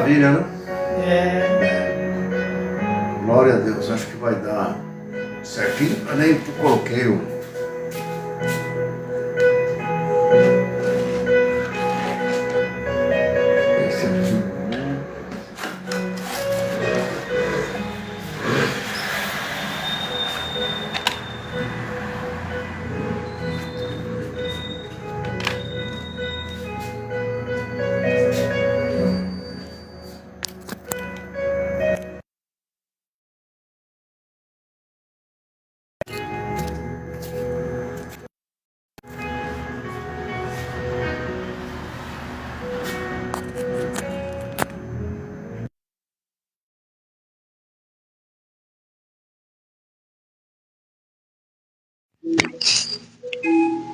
maravilha, né? É. Glória a Deus, acho que vai dar certinho. Eu nem coloquei o... Esse aqui.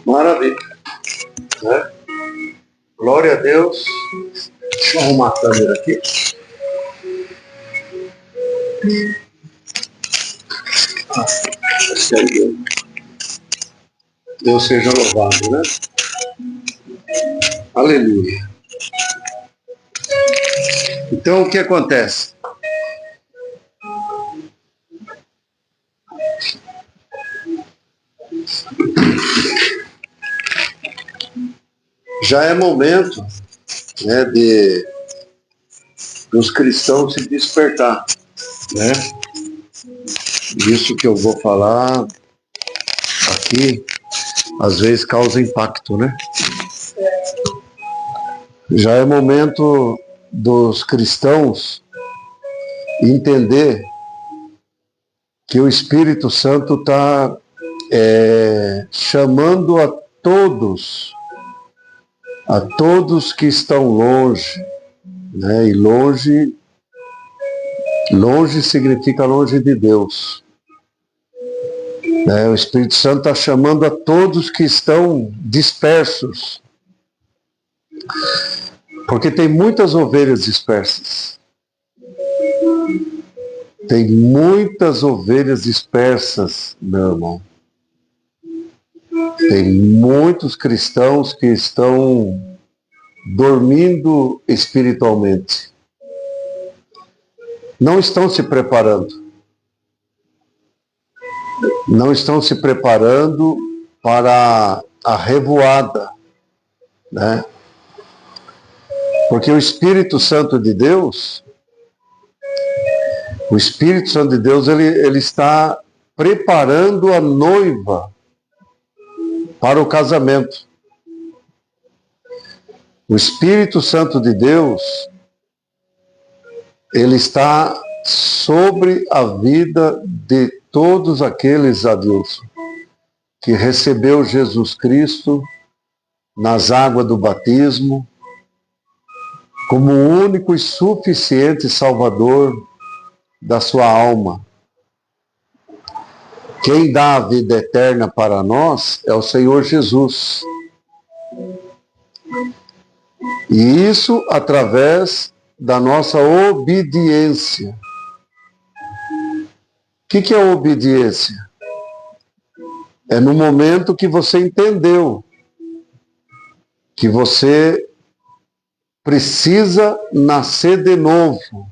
Maravilha, né? Glória a Deus. Deixa eu arrumar a câmera aqui. Deus seja louvado, né? Aleluia. Então, o que acontece? Já é momento, né, de os cristãos se despertar, né? Isso que eu vou falar aqui, às vezes causa impacto, né? Já é momento dos cristãos entender que o Espírito Santo está chamando a todos que estão longe, né? E longe significa longe de Deus. O Espírito Santo está chamando a todos que estão dispersos, porque tem muitas ovelhas dispersas. Tem muitas ovelhas dispersas, meu irmão. Tem muitos cristãos que estão dormindo espiritualmente. Não estão se preparando. Não estão se preparando para a revoada, né? Porque o Espírito Santo de Deus, ele está preparando a noiva para o casamento. O Espírito Santo de Deus, ele está sobre a vida de todos aqueles, Adilson, que recebeu Jesus Cristo nas águas do batismo, como o único e suficiente Salvador da sua alma. Quem dá a vida eterna para nós é o Senhor Jesus. E isso através da nossa obediência. O que é obediência? É no momento que você entendeu que você precisa nascer de novo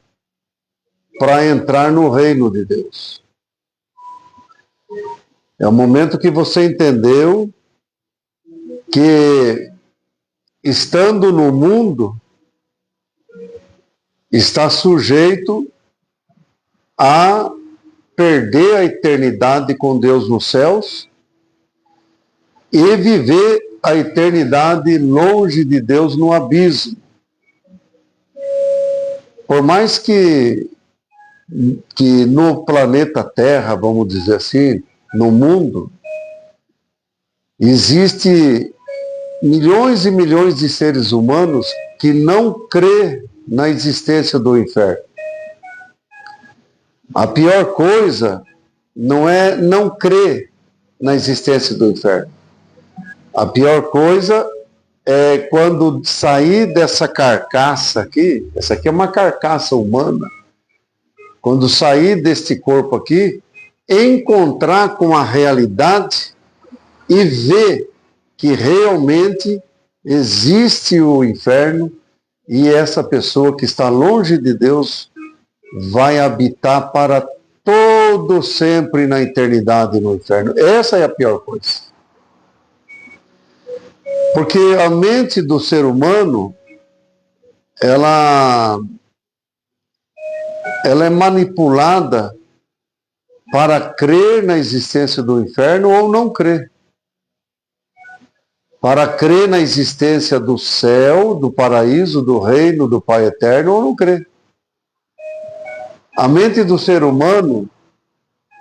para entrar no reino de Deus. É o momento que você entendeu que, estando no mundo, está sujeito a perder a eternidade com Deus nos céus e viver a eternidade longe de Deus no abismo. Por mais que no planeta Terra, vamos dizer assim, no mundo, existe milhões e milhões de seres humanos que não crê na existência do inferno. A pior coisa não é não crer na existência do inferno. A pior coisa é quando sair dessa carcaça aqui, essa aqui é uma carcaça humana, quando sair deste corpo aqui, encontrar com a realidade e ver que realmente existe o inferno, e essa pessoa que está longe de Deus vai habitar para todo sempre na eternidade no inferno. Essa é a pior coisa. Porque a mente do ser humano, ela é manipulada para crer na existência do inferno ou não crer. Para crer na existência do céu, do paraíso, do reino, do Pai Eterno ou não crer. A mente do ser humano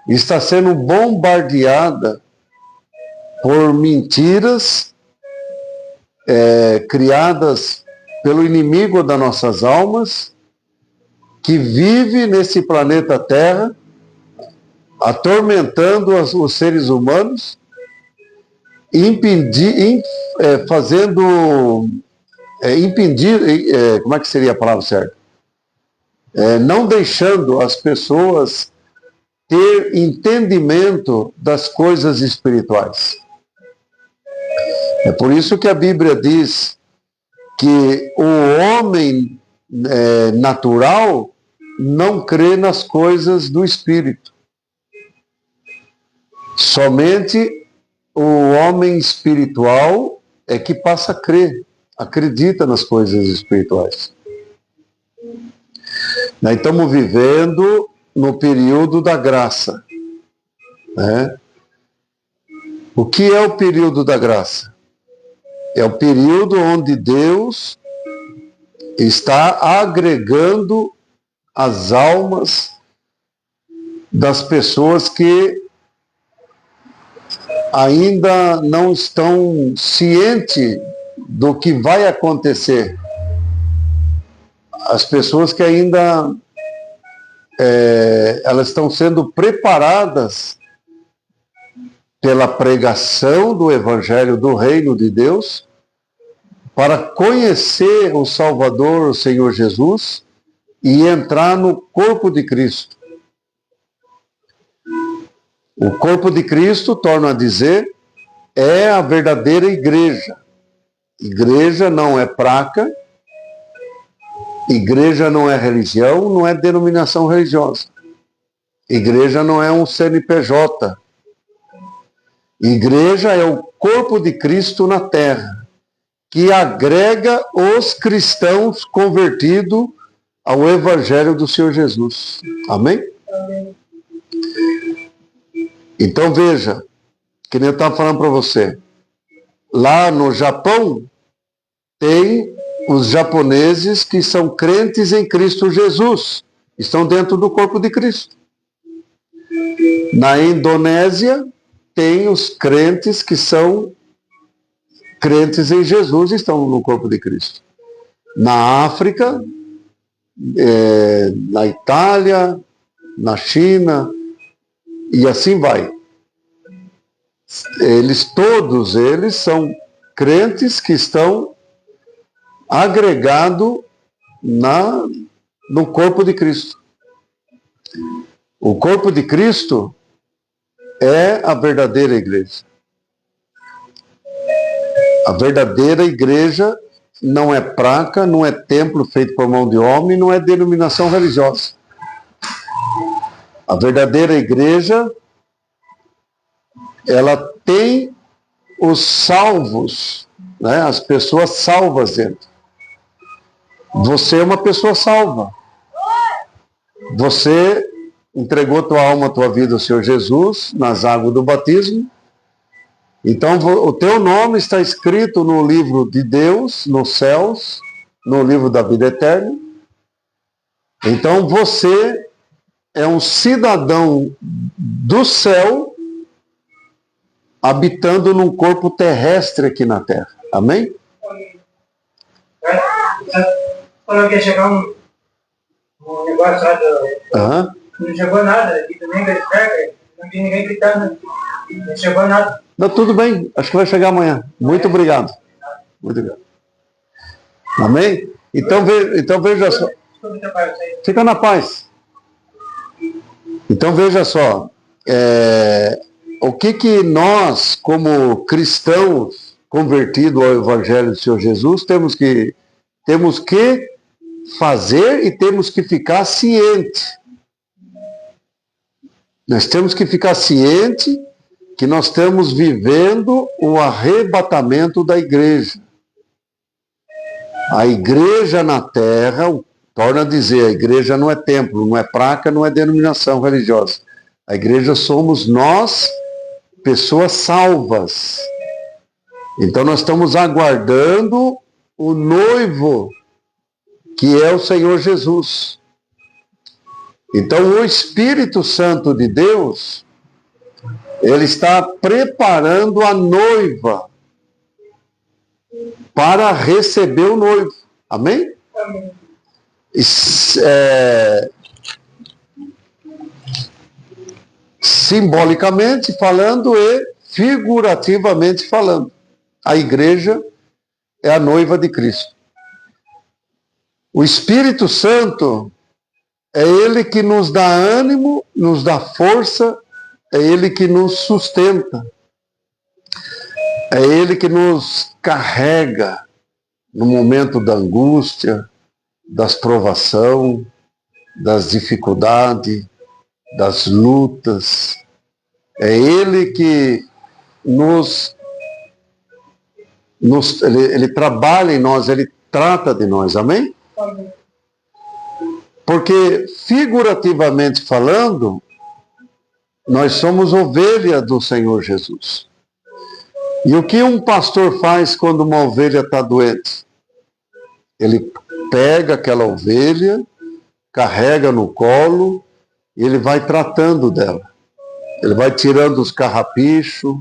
está sendo bombardeada por mentiras criadas pelo inimigo das nossas almas, que vive nesse planeta Terra, atormentando os seres humanos, como é que seria a palavra certa? Não deixando as pessoas ter entendimento das coisas espirituais. É por isso que a Bíblia diz que o homem natural não crê nas coisas do Espírito. Somente o homem espiritual é que passa a crer, acredita nas coisas espirituais. Nós estamos vivendo no período da graça. Né? O que é o período da graça? É o período onde Deus está agregando as almas das pessoas que ainda não estão cientes do que vai acontecer. As pessoas que ainda elas estão sendo preparadas pela pregação do Evangelho do Reino de Deus para conhecer o Salvador, o Senhor Jesus, e entrar no corpo de Cristo. O corpo de Cristo, torno a dizer, é a verdadeira igreja. Igreja não é placa, igreja não é religião, não é denominação religiosa. Igreja não é um CNPJ. Igreja é o corpo de Cristo na terra, que agrega os cristãos convertidos ao Evangelho do Senhor Jesus. Amém? Amém. Então veja, que nem eu estava falando para você, lá no Japão tem os japoneses que são crentes em Cristo Jesus, estão dentro do corpo de Cristo. Na Indonésia tem os crentes que são crentes em Jesus e estão no corpo de Cristo. Na África, na Itália, na China, e assim vai. Todos eles são crentes que estão agregados no corpo de Cristo. O corpo de Cristo é a verdadeira igreja. A verdadeira igreja não é placa, não é templo feito por mão de homem, não é denominação religiosa. A verdadeira igreja, ela tem os salvos, né? As pessoas salvas dentro. Você é uma pessoa salva. Você entregou tua alma, tua vida ao Senhor Jesus nas águas do batismo. Então, o teu nome está escrito no livro de Deus, nos céus, no livro da vida eterna. Então, você é um cidadão do céu, habitando num corpo terrestre aqui na Terra. Amém? Falou que ia chegar um negócio lá Não chegou nada, aqui também, não tinha ninguém gritando, não chegou nada. Não, tudo bem, acho que vai chegar amanhã. Muito obrigado. Muito obrigado. Amém? Então veja só. Fica na paz. Então veja só. O que nós, como cristãos convertidos ao Evangelho do Senhor Jesus, temos que temos que fazer e temos que ficar ciente. Nós temos que ficar ciente que nós estamos vivendo o arrebatamento da igreja. A igreja na terra, torna a dizer, a igreja não é templo, não é placa, não é denominação religiosa. A igreja somos nós, pessoas salvas. Então nós estamos aguardando o noivo, que é o Senhor Jesus. Então o Espírito Santo de Deus, ele está preparando a noiva para receber o noivo. Amém? Amém. Simbolicamente falando e figurativamente falando. A igreja é a noiva de Cristo. O Espírito Santo é ele que nos dá ânimo, nos dá força, é ele que nos sustenta. É ele que nos carrega no momento da angústia, das provação, das dificuldades, das lutas. É ele que ele trabalha em nós, ele trata de nós, amém? Amém. Porque, figurativamente falando, nós somos ovelha do Senhor Jesus. E o que um pastor faz quando uma ovelha está doente? Ele pega aquela ovelha, carrega no colo, e ele vai tratando dela. Ele vai tirando os carrapichos,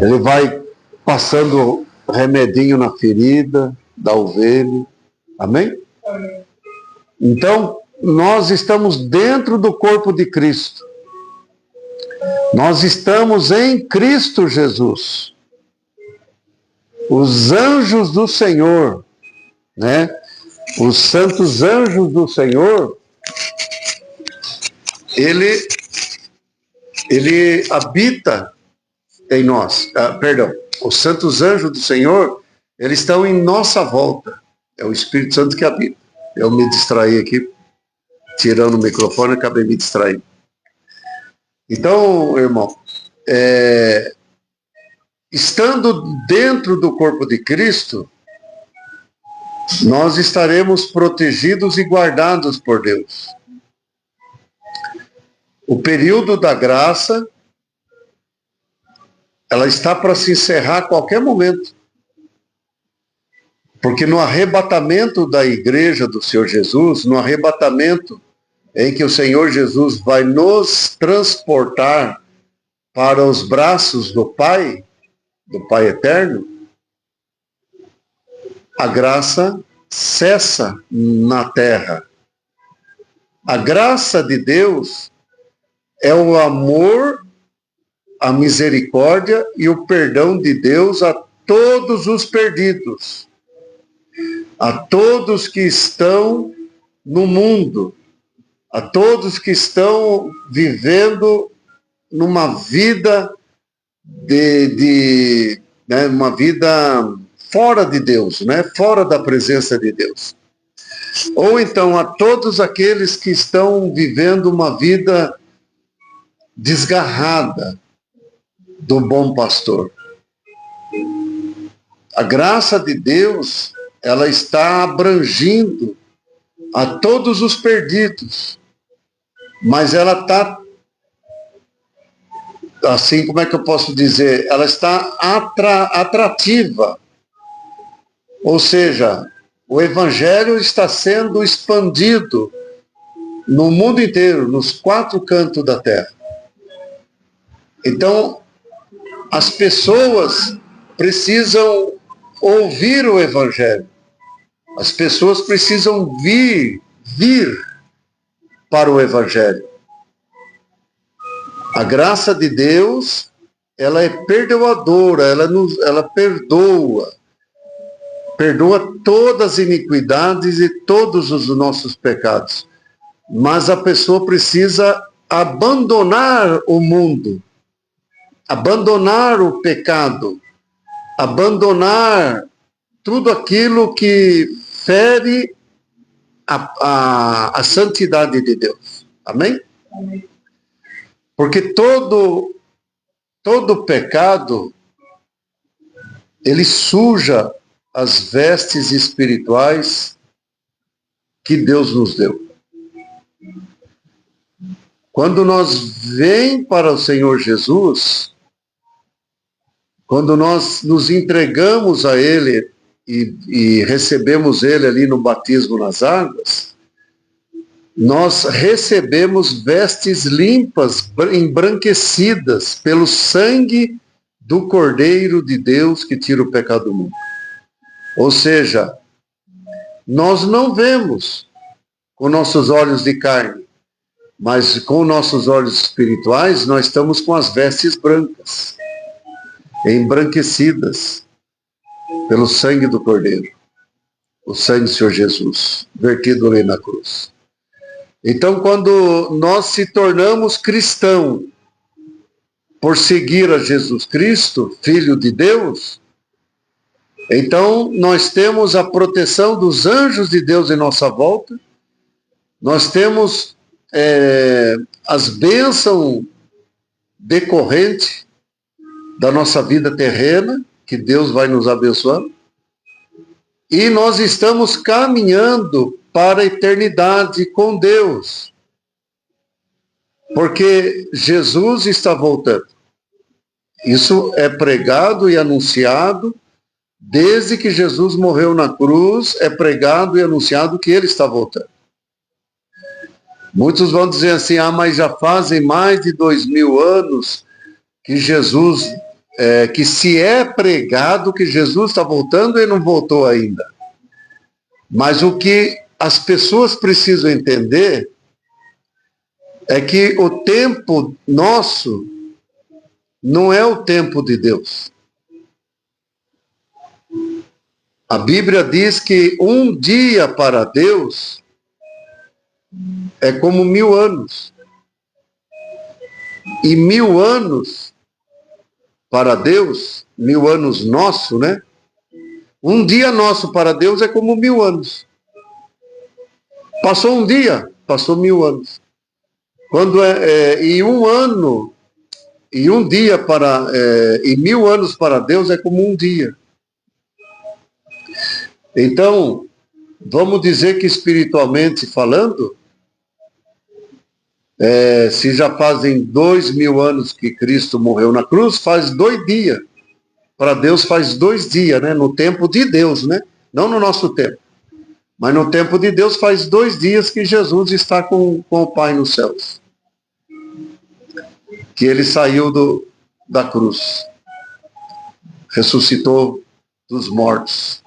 ele vai passando remedinho na ferida da ovelha. Amém? Amém. Então, nós estamos dentro do corpo de Cristo. Nós estamos em Cristo Jesus. Os anjos do Senhor, né? Os santos anjos do Senhor, ele habita em nós. Os santos anjos do Senhor, eles estão em nossa volta. É o Espírito Santo que habita. Eu me distraí aqui, tirando o microfone, acabei me distraindo. Então, irmão, estando dentro do corpo de Cristo, nós estaremos protegidos e guardados por Deus. O período da graça, ela está para se encerrar a qualquer momento. Porque no arrebatamento da igreja do Senhor Jesus, no arrebatamento em que o Senhor Jesus vai nos transportar para os braços do Pai Eterno, a graça cessa na terra. A graça de Deus é o amor, a misericórdia e o perdão de Deus a todos os perdidos, a todos que estão no mundo, a todos que estão vivendo numa vida uma vida fora de Deus, né? Fora da presença de Deus. Ou então a todos aqueles que estão vivendo uma vida desgarrada do bom pastor. A graça de Deus, ela está abrangindo a todos os perdidos, mas ela está, assim, como é que eu posso dizer? Ela está atrativa. Ou seja, o Evangelho está sendo expandido no mundo inteiro, nos 4 cantos da terra. Então, as pessoas precisam ouvir o Evangelho. As pessoas precisam vir para o Evangelho. A graça de Deus, ela é perdoadora, ela perdoa todas as iniquidades e todos os nossos pecados. Mas a pessoa precisa abandonar o mundo, abandonar o pecado, abandonar tudo aquilo que fere a santidade de Deus. Amém? Amém. Porque todo pecado, ele suja as vestes espirituais que Deus nos deu. Quando nós vem para o Senhor Jesus, quando nós nos entregamos a Ele e recebemos Ele ali no batismo nas águas, nós recebemos vestes limpas, embranquecidas pelo sangue do Cordeiro de Deus que tira o pecado do mundo. Ou seja, nós não vemos com nossos olhos de carne, mas com nossos olhos espirituais, nós estamos com as vestes brancas, embranquecidas pelo sangue do Cordeiro, o sangue do Senhor Jesus, vertido ali na cruz. Então, quando nós se tornamos cristãos por seguir a Jesus Cristo, Filho de Deus, então nós temos a proteção dos anjos de Deus em nossa volta, nós temos as bênçãos decorrentes da nossa vida terrena, que Deus vai nos abençoando, e nós estamos caminhando para a eternidade com Deus, porque Jesus está voltando. Isso é pregado e anunciado desde que Jesus morreu na cruz, é pregado e anunciado que ele está voltando. Muitos vão dizer assim, mas já fazem mais de 2000 anos que Jesus, que se é pregado que Jesus está voltando e não voltou ainda. Mas o que as pessoas precisam entender é que o tempo nosso não é o tempo de Deus. A Bíblia diz que um dia para Deus é como 1000 anos. E 1000 anos para Deus, 1000 anos nosso, né? Um dia nosso para Deus é como 1000 anos. Passou um dia, passou 1000 anos. E um ano, e um dia para, e 1000 anos para Deus é como um dia. Então, vamos dizer que espiritualmente falando, se já fazem 2000 anos que Cristo morreu na cruz, faz 2 dias. Para Deus faz 2 dias, né? No tempo de Deus, né? Não no nosso tempo. Mas no tempo de Deus faz 2 dias que Jesus está com o Pai nos céus. Que ele saiu da cruz. Ressuscitou dos mortos.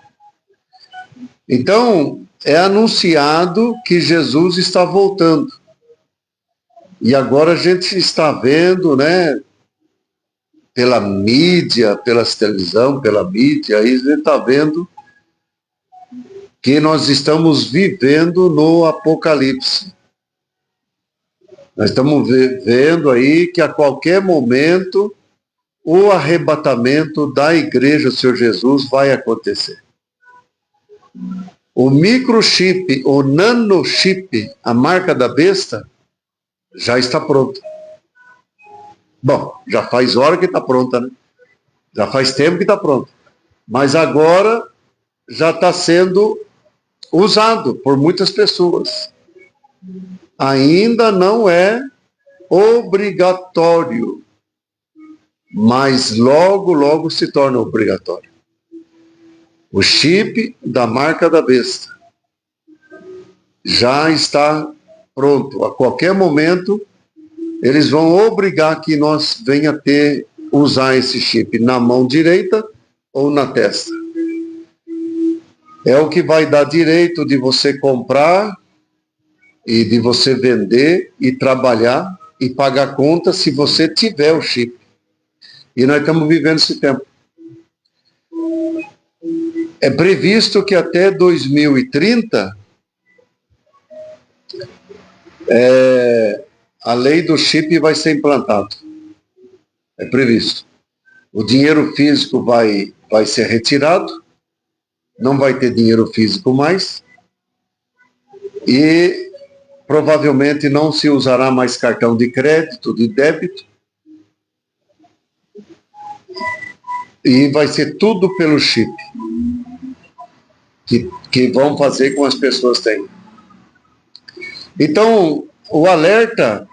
Então, é anunciado que Jesus está voltando. E agora a gente está vendo, né, pela mídia, pelas televisão, pela mídia, aí a gente está vendo que nós estamos vivendo no Apocalipse. Nós estamos vendo aí que a qualquer momento o arrebatamento da igreja do Senhor Jesus vai acontecer. O microchip, o nanochip, a marca da besta, já está pronto. Bom, já faz hora que está pronta, né? Já faz tempo que está pronta. Mas agora já está sendo usado por muitas pessoas. Ainda não é obrigatório, mas logo, logo se torna obrigatório. O chip da marca da besta já está pronto. A qualquer momento, eles vão obrigar que nós venha usar esse chip na mão direita ou na testa. É o que vai dar direito de você comprar e de você vender e trabalhar e pagar conta se você tiver o chip. E nós estamos vivendo esse tempo. É previsto que até 2030 a lei do chip vai ser implantada. É previsto. O dinheiro físico vai ser retirado não vai ter dinheiro físico mais e provavelmente não se usará mais cartão de crédito, de débito, e vai ser tudo pelo chip que vão fazer com as pessoas têm. Então, o alerta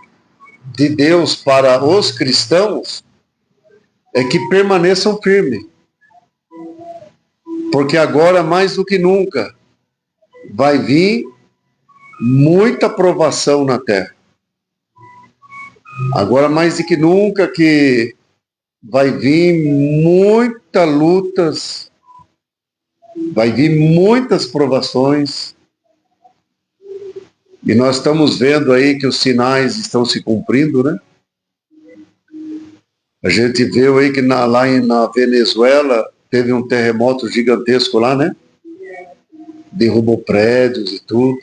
de Deus para os cristãos é que permaneçam firmes, porque agora, mais do que nunca, vai vir muita provação na terra. Agora, mais do que nunca, que vai vir muitas lutas, vai vir muitas provações, e nós estamos vendo aí que os sinais estão se cumprindo, né? A gente viu aí que lá na Venezuela teve um terremoto gigantesco lá, né? Derrubou prédios e tudo.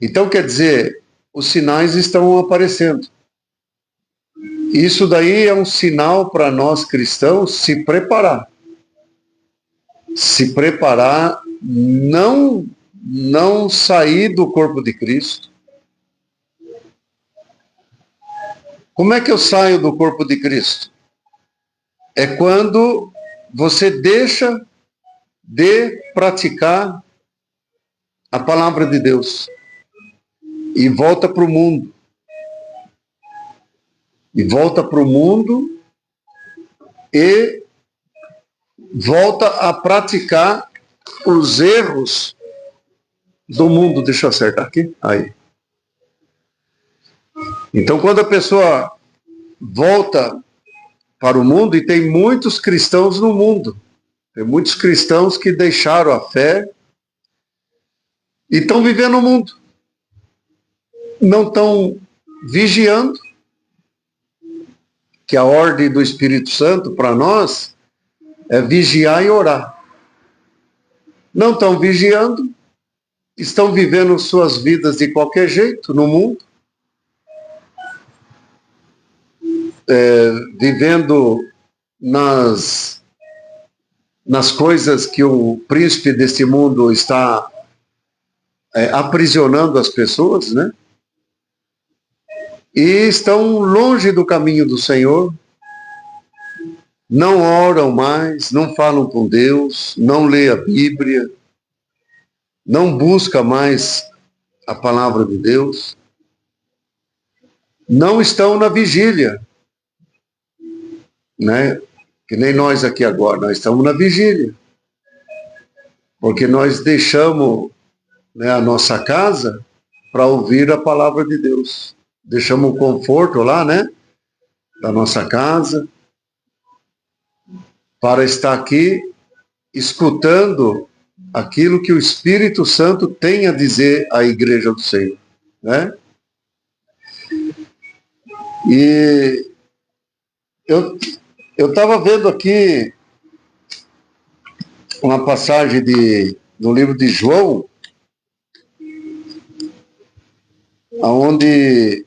Então, quer dizer, os sinais estão aparecendo. Isso daí é um sinal para nós cristãos se preparar. Se preparar, não sair do corpo de Cristo. Como é que eu saio do corpo de Cristo? É quando você deixa de praticar a palavra de Deus e volta para o mundo. E volta para o mundo e volta a praticar os erros do mundo. Deixa eu acertar aqui. Aí. Então, quando a pessoa volta para o mundo, e tem muitos cristãos no mundo, tem muitos cristãos que deixaram a fé e estão vivendo o mundo. Não estão vigiando, que a ordem do Espírito Santo para nós é vigiar e orar. Não estão vigiando, estão vivendo suas vidas de qualquer jeito no mundo, vivendo nas coisas que o príncipe desse mundo está aprisionando as pessoas, né? E estão longe do caminho do Senhor, não oram mais, não falam com Deus, não lê a Bíblia, não busca mais a palavra de Deus, não estão na vigília, né? Que nem nós aqui agora, nós estamos na vigília, porque nós deixamos, né, a nossa casa para ouvir a palavra de Deus. Deixamos o conforto lá, né, da nossa casa, para estar aqui escutando aquilo que o Espírito Santo tem a dizer à igreja do Senhor, né? E eu estava vendo aqui uma passagem no livro de João, onde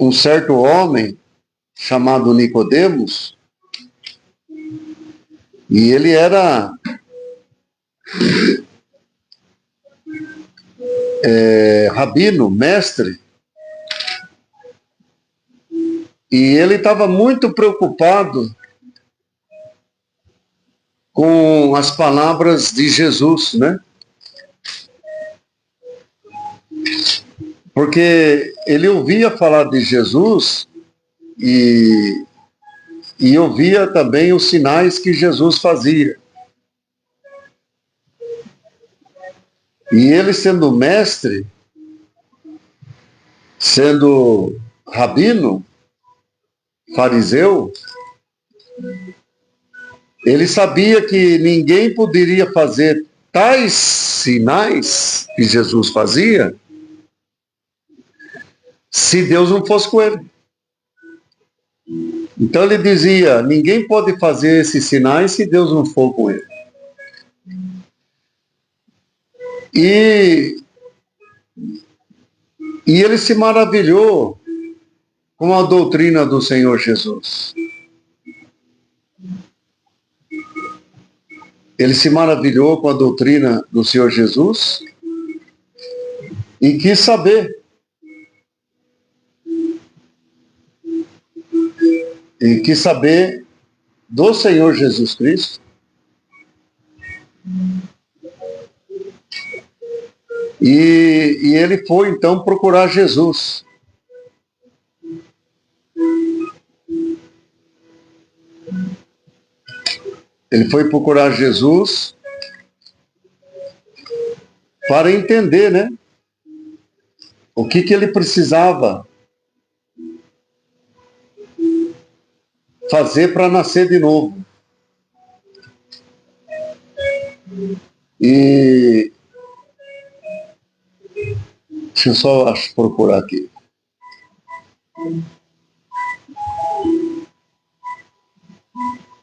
um certo homem chamado Nicodemos, e ele era rabino, mestre, e ele estava muito preocupado com as palavras de Jesus, né? Porque ele ouvia falar de Jesus e ouvia também os sinais que Jesus fazia. E ele, sendo mestre, sendo rabino, fariseu, ele sabia que ninguém poderia fazer tais sinais que Jesus fazia se Deus não fosse com ele. Então ele dizia, ninguém pode fazer esses sinais se Deus não for com ele. E ele se maravilhou com a doutrina do Senhor Jesus. Ele se maravilhou com a doutrina do Senhor Jesus e quis saber. E quis saber do Senhor Jesus Cristo. E ele foi então procurar Jesus. Ele foi procurar Jesus para entender, né? O que ele precisava fazer para nascer de novo. E deixa eu só procurar aqui.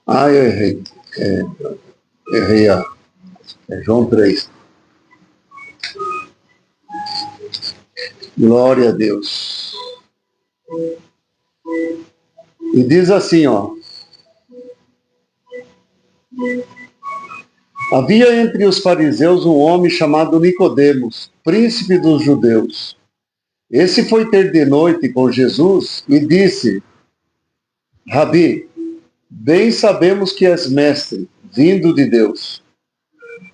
Eu errei. Errei João 3. Glória a Deus. E diz assim, ó. Havia entre os fariseus um homem chamado Nicodemos, príncipe dos judeus. Esse foi ter de noite com Jesus e disse: Rabi, bem sabemos que és mestre, vindo de Deus.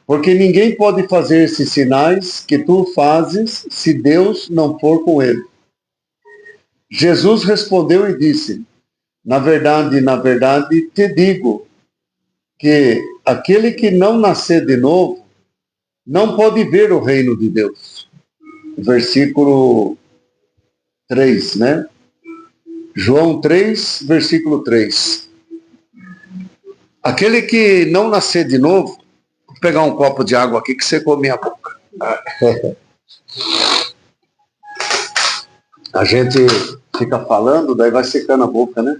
Porque ninguém pode fazer esses sinais que tu fazes se Deus não for com ele. Jesus respondeu e disse: na verdade, te digo que aquele que não nascer de novo não pode ver o reino de Deus. Versículo 3, né? João 3, versículo 3. Aquele que não nascer de novo, vou pegar um copo de água aqui que secou minha boca. A gente fica falando, daí vai secando a boca, né?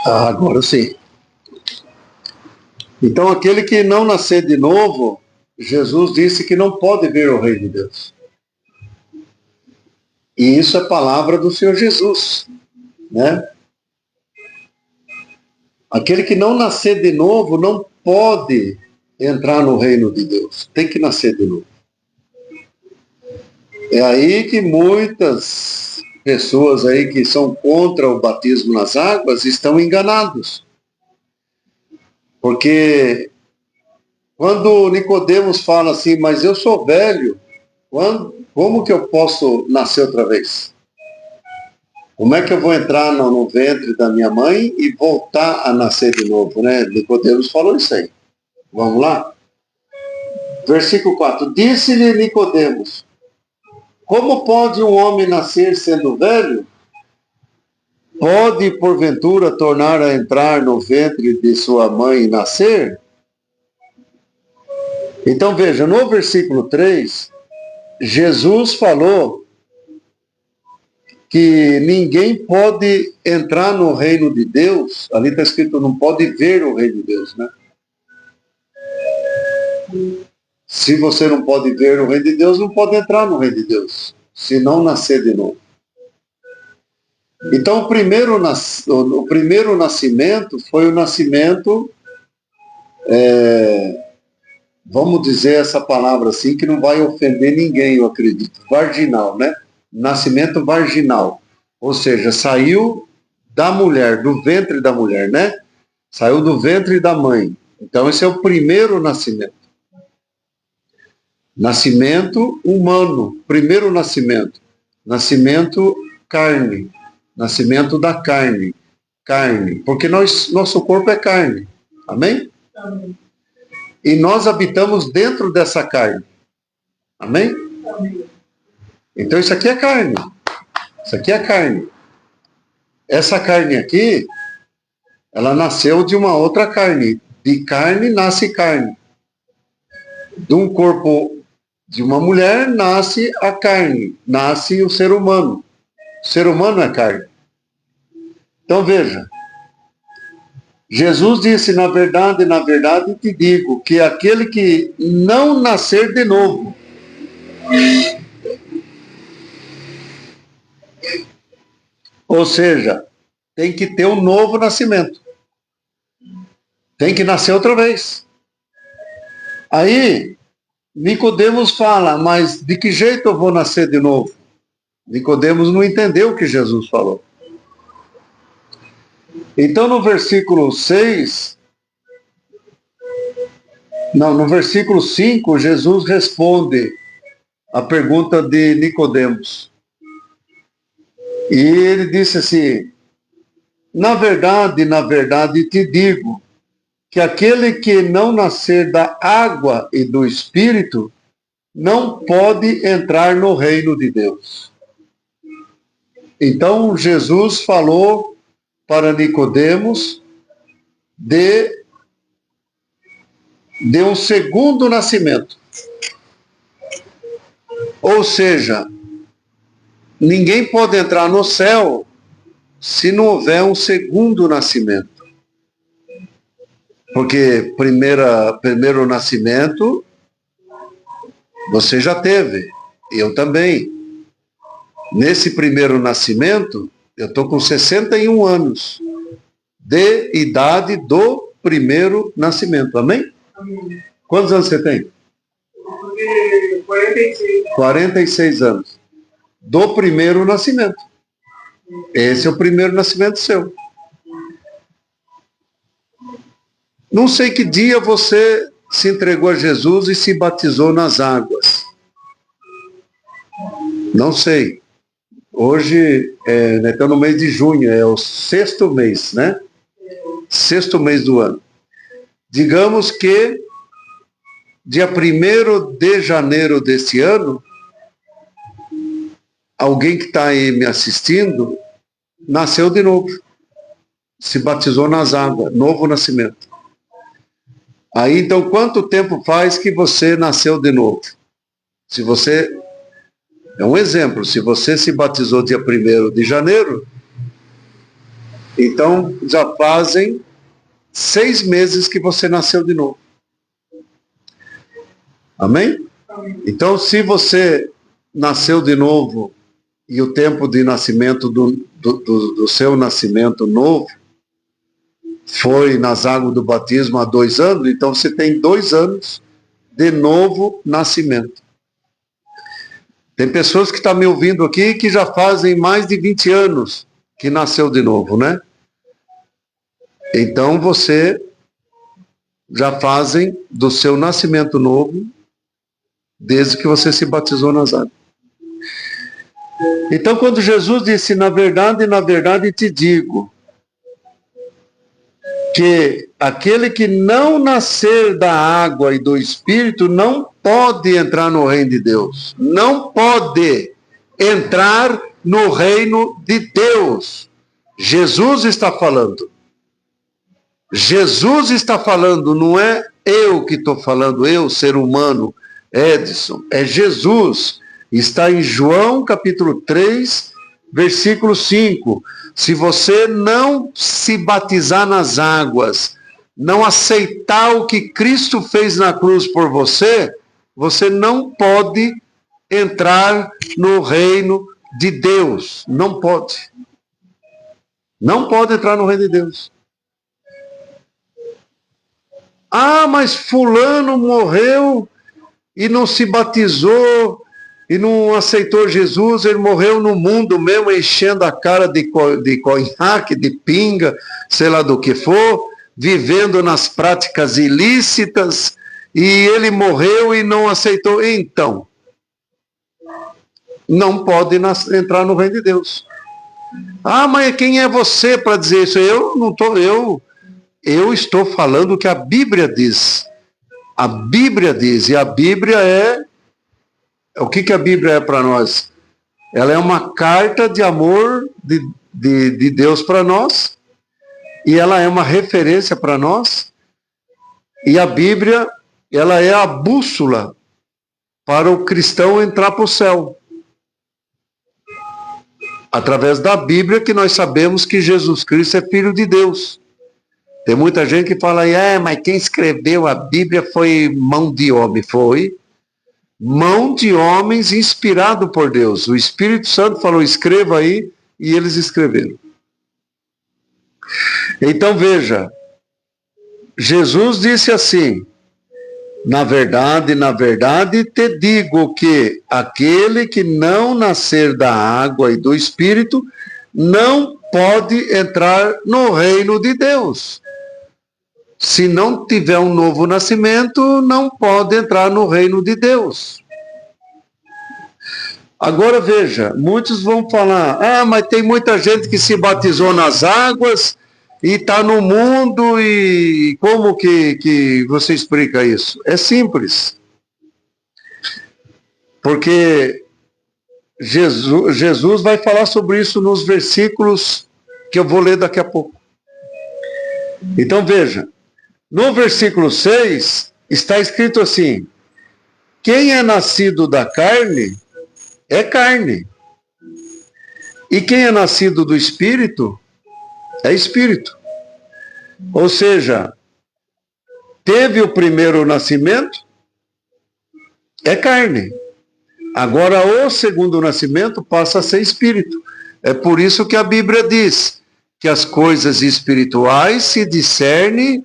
Agora sim. Então, aquele que não nascer de novo, Jesus disse que não pode ver o reino de Deus. E isso é palavra do Senhor Jesus, né? Aquele que não nascer de novo não pode entrar no reino de Deus. Tem que nascer de novo. É aí que muitas pessoas aí que são contra o batismo nas águas estão enganados. Porque quando Nicodemos fala assim, mas eu sou velho, como que eu posso nascer outra vez? Como é que eu vou entrar no ventre da minha mãe e voltar a nascer de novo, né? Nicodemos falou isso aí. Vamos lá? Versículo 4. Disse-lhe Nicodemos: como pode um homem nascer sendo velho? Pode, porventura, tornar a entrar no ventre de sua mãe e nascer? Então, veja, no versículo 3, Jesus falou que ninguém pode entrar no reino de Deus. Ali está escrito, não pode ver o reino de Deus, né? Se você não pode ver o reino de Deus, não pode entrar no reino de Deus, se não nascer de novo. Então, o primeiro nascimento foi o nascimento, vamos dizer essa palavra assim, que não vai ofender ninguém, eu acredito, virginal, né? Nascimento virginal. Ou seja, saiu da mulher, do ventre da mulher, né? Saiu do ventre da mãe. Então, esse é o primeiro nascimento. Nascimento humano, primeiro nascimento. Nascimento carne. Nascimento da carne. Carne. Porque nosso corpo é carne. Amém? Amém. E nós habitamos dentro dessa carne. Amém? Amém. Então isso aqui é carne. Isso aqui é carne. Essa carne aqui, ela nasceu de uma outra carne. De carne nasce carne. De um corpo de uma mulher nasce a carne. Nasce o ser humano. O ser humano é carne. Então veja. Jesus disse, na verdade, te digo, que aquele que não nascer de novo Ou seja, tem que ter um novo nascimento. Tem que nascer outra vez. Aí, Nicodemos fala, mas de que jeito eu vou nascer de novo? Nicodemos não entendeu o que Jesus falou. Então, no versículo 6, no versículo 5, Jesus responde a pergunta de Nicodemos. E ele disse assim, na verdade te digo, que aquele que não nascer da água e do Espírito, não pode entrar no reino de Deus. Então, Jesus falou para Nicodemos de um segundo nascimento. Ou seja, ninguém pode entrar no céu se não houver um segundo nascimento. Porque primeiro nascimento você já teve, eu também. Nesse primeiro nascimento, eu estou com 61 anos de idade do primeiro nascimento, amém? Amém. Quantos anos você tem? 46. 46 anos. Do primeiro nascimento. Esse é o primeiro nascimento seu. Não sei que dia você se entregou a Jesus e se batizou nas águas. Não sei. Hoje, estamos no mês de junho, é o 6º mês, né? 6º mês do ano. Digamos que dia 1º de janeiro desse ano, alguém que está aí me assistindo, nasceu de novo. Se batizou nas águas, novo nascimento. Aí, então, quanto tempo faz que você nasceu de novo? Se você, é um exemplo, se você se batizou dia 1º de janeiro, então já fazem 6 meses que você nasceu de novo. Amém? Então, se você nasceu de novo e o tempo de nascimento do seu nascimento novo foi nas águas do batismo há 2 anos, então você tem 2 anos de novo nascimento. Tem pessoas que estão me ouvindo aqui que já fazem mais de 20 anos que nasceu de novo, né? Então você já fazem do seu nascimento novo desde que você se batizou nas águas. Então quando Jesus disse, na verdade te digo, que aquele que não nascer da água e do Espírito não pode entrar no reino de Deus. Não pode entrar no reino de Deus. Jesus está falando. Jesus está falando, não é eu que estou falando, eu, ser humano, Edson. É Jesus. Está em João capítulo 3, versículo 5. Se você não se batizar nas águas, não aceitar o que Cristo fez na cruz por você, você não pode entrar no reino de Deus. Não pode. Não pode entrar no reino de Deus. Ah, mas fulano morreu e não se batizou e não aceitou Jesus, ele morreu no mundo mesmo, enchendo a cara de conhaque, de pinga, sei lá do que for, vivendo nas práticas ilícitas, e ele morreu e não aceitou. Então, não pode entrar no reino de Deus. Ah, mas quem é você para dizer isso? Eu estou falando o que a Bíblia diz. A Bíblia diz, e a Bíblia é... O que a Bíblia é para nós? Ela é uma carta de amor de Deus para nós, e ela é uma referência para nós, e a Bíblia, ela é a bússola para o cristão entrar para o céu. Através da Bíblia que nós sabemos que Jesus Cristo é Filho de Deus. Tem muita gente que fala, mas quem escreveu a Bíblia foi mão de homem. Foi mão de homens inspirado por Deus. O Espírito Santo falou, escreva aí, e eles escreveram. Então veja, Jesus disse assim: na verdade, te digo que aquele que não nascer da água e do Espírito não pode entrar no reino de Deus. Se não tiver um novo nascimento, não pode entrar no reino de Deus. Agora veja, muitos vão falar: mas tem muita gente que se batizou nas águas e está no mundo, e como que você explica isso? É simples. Porque Jesus vai falar sobre isso nos versículos que eu vou ler daqui a pouco. Então veja, no versículo 6 está escrito assim: quem é nascido da carne é carne, e quem é nascido do Espírito é Espírito. Ou seja, teve o primeiro nascimento, é carne. Agora o segundo nascimento passa a ser Espírito. É por isso que a Bíblia diz que as coisas espirituais se discernem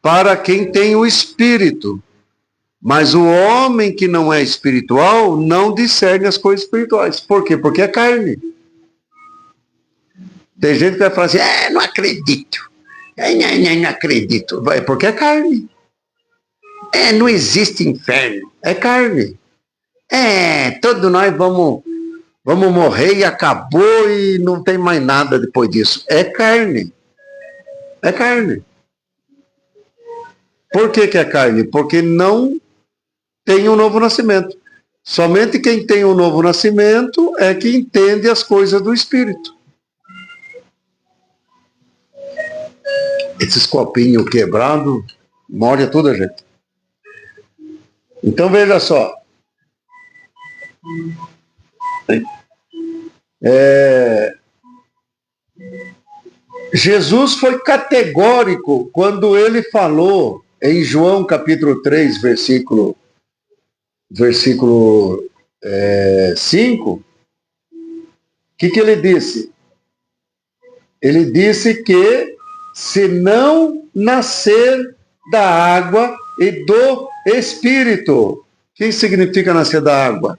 para quem tem o Espírito. Mas o homem que não é espiritual não discerne as coisas espirituais. Por quê? Porque é carne. Tem gente que vai falar assim: não acredito. Não acredito. Porque é carne. Não existe inferno. É carne. Todos nós vamos morrer e acabou e não tem mais nada depois disso. É carne. É carne. Por que é carne? Porque não tem um novo nascimento. Somente quem tem um novo nascimento é que entende as coisas do Espírito. Esses copinhos quebrados molha toda a gente. Então veja só. Jesus foi categórico quando ele falou em João capítulo 3, versículo 5, o que ele disse? Ele disse que se não nascer da água e do Espírito. O que significa nascer da água?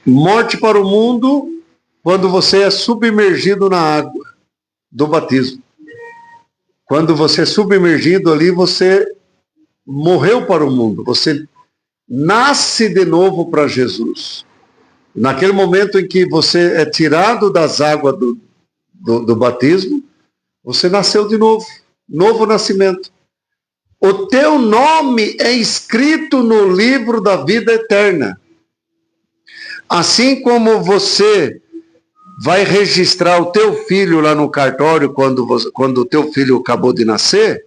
Morte para o mundo quando você é submergido na água do batismo. Quando você é submergido ali, você morreu para o mundo. Você nasce de novo para Jesus. Naquele momento em que você é tirado das águas do batismo, você nasceu de novo. Novo nascimento. O teu nome é escrito no livro da vida eterna. Assim como você vai registrar o teu filho lá no cartório quando o teu filho acabou de nascer,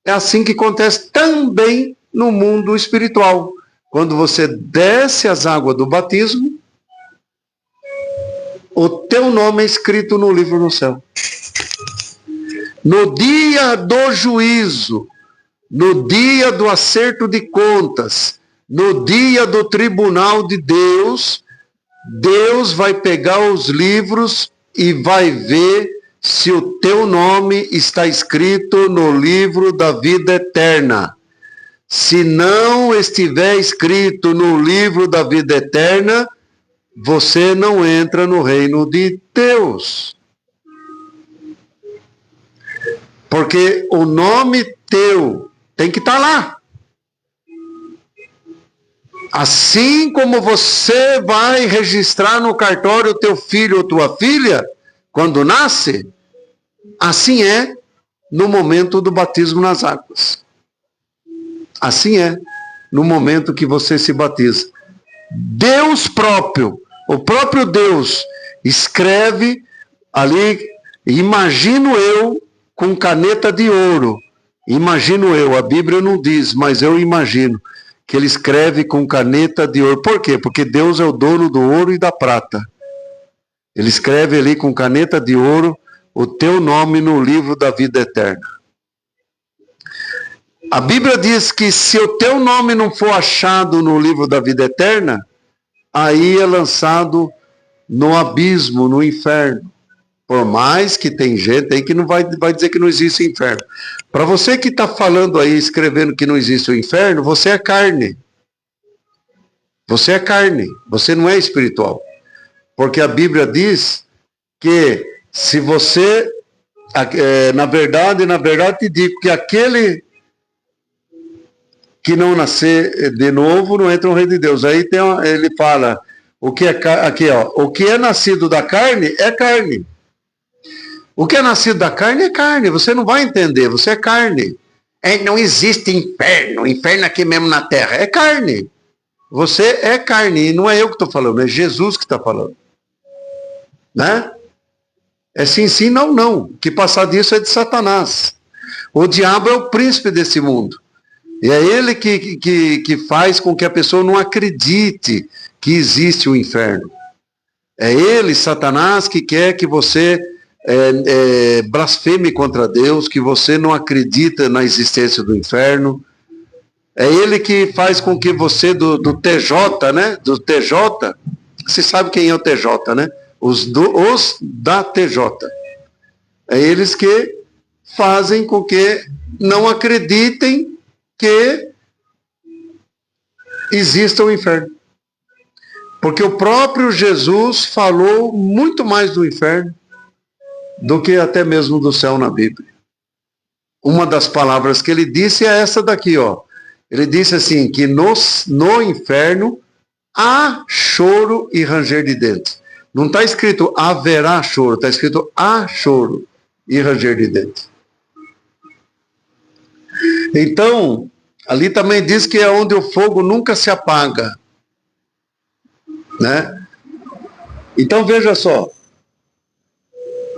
é assim que acontece também no mundo espiritual. Quando você desce as águas do batismo, o teu nome é escrito no livro no céu. No dia do juízo, no dia do acerto de contas, no dia do tribunal de Deus, Deus vai pegar os livros e vai ver se o teu nome está escrito no livro da vida eterna. Se não estiver escrito no livro da vida eterna, você não entra no reino de Deus. Porque o nome teu tem que estar lá. Assim como você vai registrar no cartório teu filho ou tua filha, quando nasce, assim é no momento do batismo nas águas. Assim é no momento que você se batiza. Deus próprio, o próprio Deus, escreve ali, imagino eu, com caneta de ouro. Imagino eu, a Bíblia não diz, mas eu imagino que ele escreve com caneta de ouro. Por quê? Porque Deus é o dono do ouro e da prata. Ele escreve ali com caneta de ouro o teu nome no livro da vida eterna. A Bíblia diz que se o teu nome não for achado no livro da vida eterna, aí é lançado no abismo, no inferno. Por mais que tem gente aí que não vai dizer que não existe inferno. Para você que está falando aí, escrevendo que não existe o inferno, você é carne. Você é carne, você não é espiritual. Porque a Bíblia diz que se você, na verdade te digo que aquele que não nascer de novo não entra no reino de Deus. Aí ele fala, o que é nascido da carne é carne. O que é nascido da carne é carne, você não vai entender, você é carne. Não existe inferno, inferno aqui mesmo na terra, é carne. Você é carne, e não é eu que estou falando, é Jesus que está falando. Né? É sim, sim, não, não. O que passar disso é de Satanás. O diabo é o príncipe desse mundo. E é ele que faz com que a pessoa não acredite que existe o inferno. É ele, Satanás, que quer que você blasfeme contra Deus, que você não acredita na existência do inferno. É ele que faz com que você do TJ, né? Do TJ, você sabe quem é o TJ, né? Os da TJ. É eles que fazem com que não acreditem que exista o inferno. Porque o próprio Jesus falou muito mais do inferno do que até mesmo do céu na Bíblia. Uma das palavras que ele disse é essa daqui, ó. Ele disse assim, que no inferno há choro e ranger de dentes. Não está escrito haverá choro, está escrito há choro e ranger de dentes. Então, ali também diz que é onde o fogo nunca se apaga. Né? Então veja só,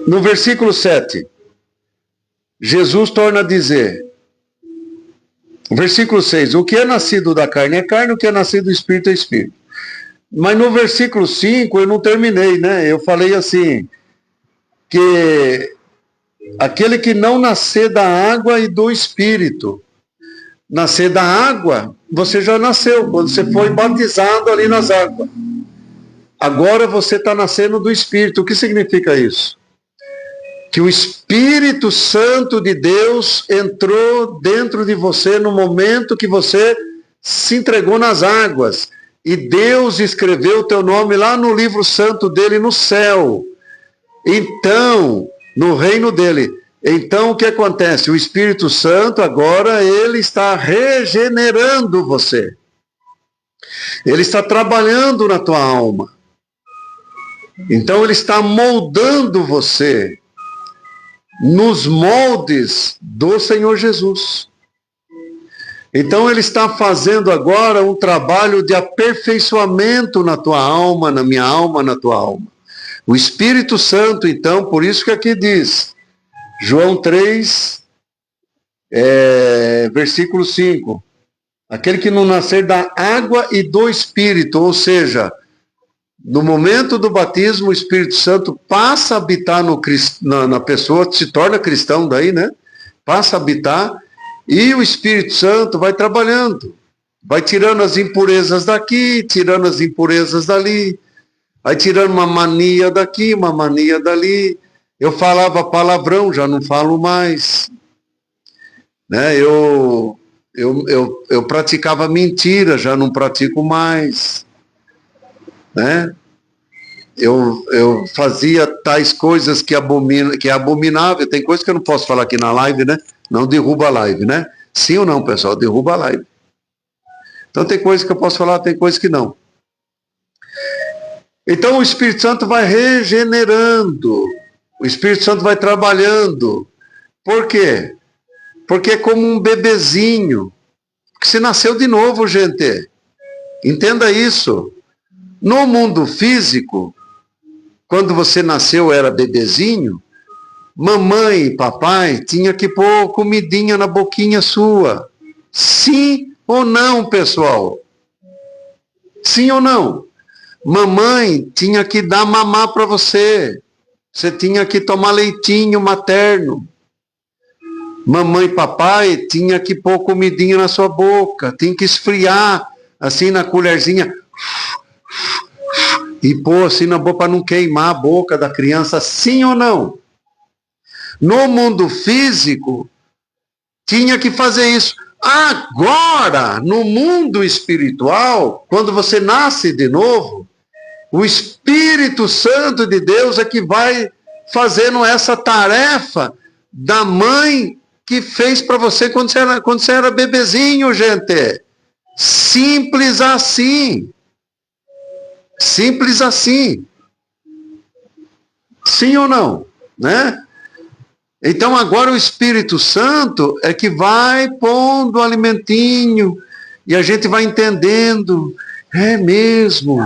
no versículo 7, Jesus torna a dizer, versículo 6, o que é nascido da carne é carne, o que é nascido do Espírito é Espírito. Mas no versículo 5 eu não terminei, né? Eu falei assim, que aquele que não nascer da água e do Espírito, nascer da água, você já nasceu, quando você foi batizado ali nas águas. Agora você está nascendo do Espírito. O que significa isso? Que o Espírito Santo de Deus entrou dentro de você no momento que você se entregou nas águas. E Deus escreveu o teu nome lá no livro santo dele no céu. Então, no reino dele. Então, o que acontece? O Espírito Santo agora, ele está regenerando você. Ele está trabalhando na tua alma. Então, ele está moldando você nos moldes do Senhor Jesus. Então ele está fazendo agora um trabalho de aperfeiçoamento na tua alma, na minha alma, na tua alma. O Espírito Santo, então, por isso que aqui diz, João 3, versículo 5, aquele que não nascer da água e do Espírito, ou seja, no momento do batismo, o Espírito Santo passa a habitar na pessoa, se torna cristão daí, né? Passa a habitar, e o Espírito Santo vai trabalhando, vai tirando as impurezas daqui, tirando as impurezas dali, vai tirando uma mania daqui, uma mania dali. Eu falava palavrão, já não falo mais. Né? Eu praticava mentira, já não pratico mais. Né? Eu fazia tais coisas que é abominável. Tem coisa que eu não posso falar aqui na live, né? Não derruba a live, né? Sim ou não, pessoal? Derruba a live. Então tem coisa que eu posso falar, tem coisa que não. Então o Espírito Santo vai regenerando. O Espírito Santo vai trabalhando. Por quê? Porque é como um bebezinho que se nasceu de novo, gente. Entenda isso. No mundo físico, quando você nasceu era bebezinho, mamãe e papai tinha que pôr comidinha na boquinha sua. Sim ou não, pessoal? Sim ou não? Mamãe tinha que dar mamar para você. Você tinha que tomar leitinho materno. Mamãe e papai tinha que pôr comidinha na sua boca. Tinha que esfriar assim na colherzinha. e pôr assim na boca para não queimar a boca da criança, sim ou não? No mundo físico, tinha que fazer isso. Agora, no mundo espiritual, quando você nasce de novo, o Espírito Santo de Deus é que vai fazendo essa tarefa da mãe que fez para você quando você era bebezinho, gente. Simples assim. Simples assim. Sim ou não? Né? Então agora o Espírito Santo é que vai pondo o alimentinho e a gente vai entendendo. É mesmo.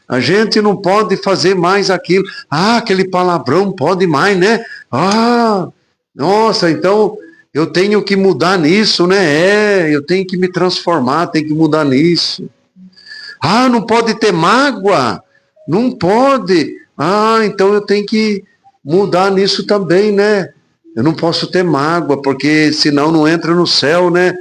A gente não pode fazer mais aquilo. Ah, aquele palavrão pode mais, né? Ah, nossa, então eu tenho que mudar nisso, né? Eu tenho que me transformar, tenho que mudar nisso. Ah, não pode ter mágoa? Não pode. Ah, então eu tenho que mudar nisso também, né? Eu não posso ter mágoa, porque senão não entra no céu, né?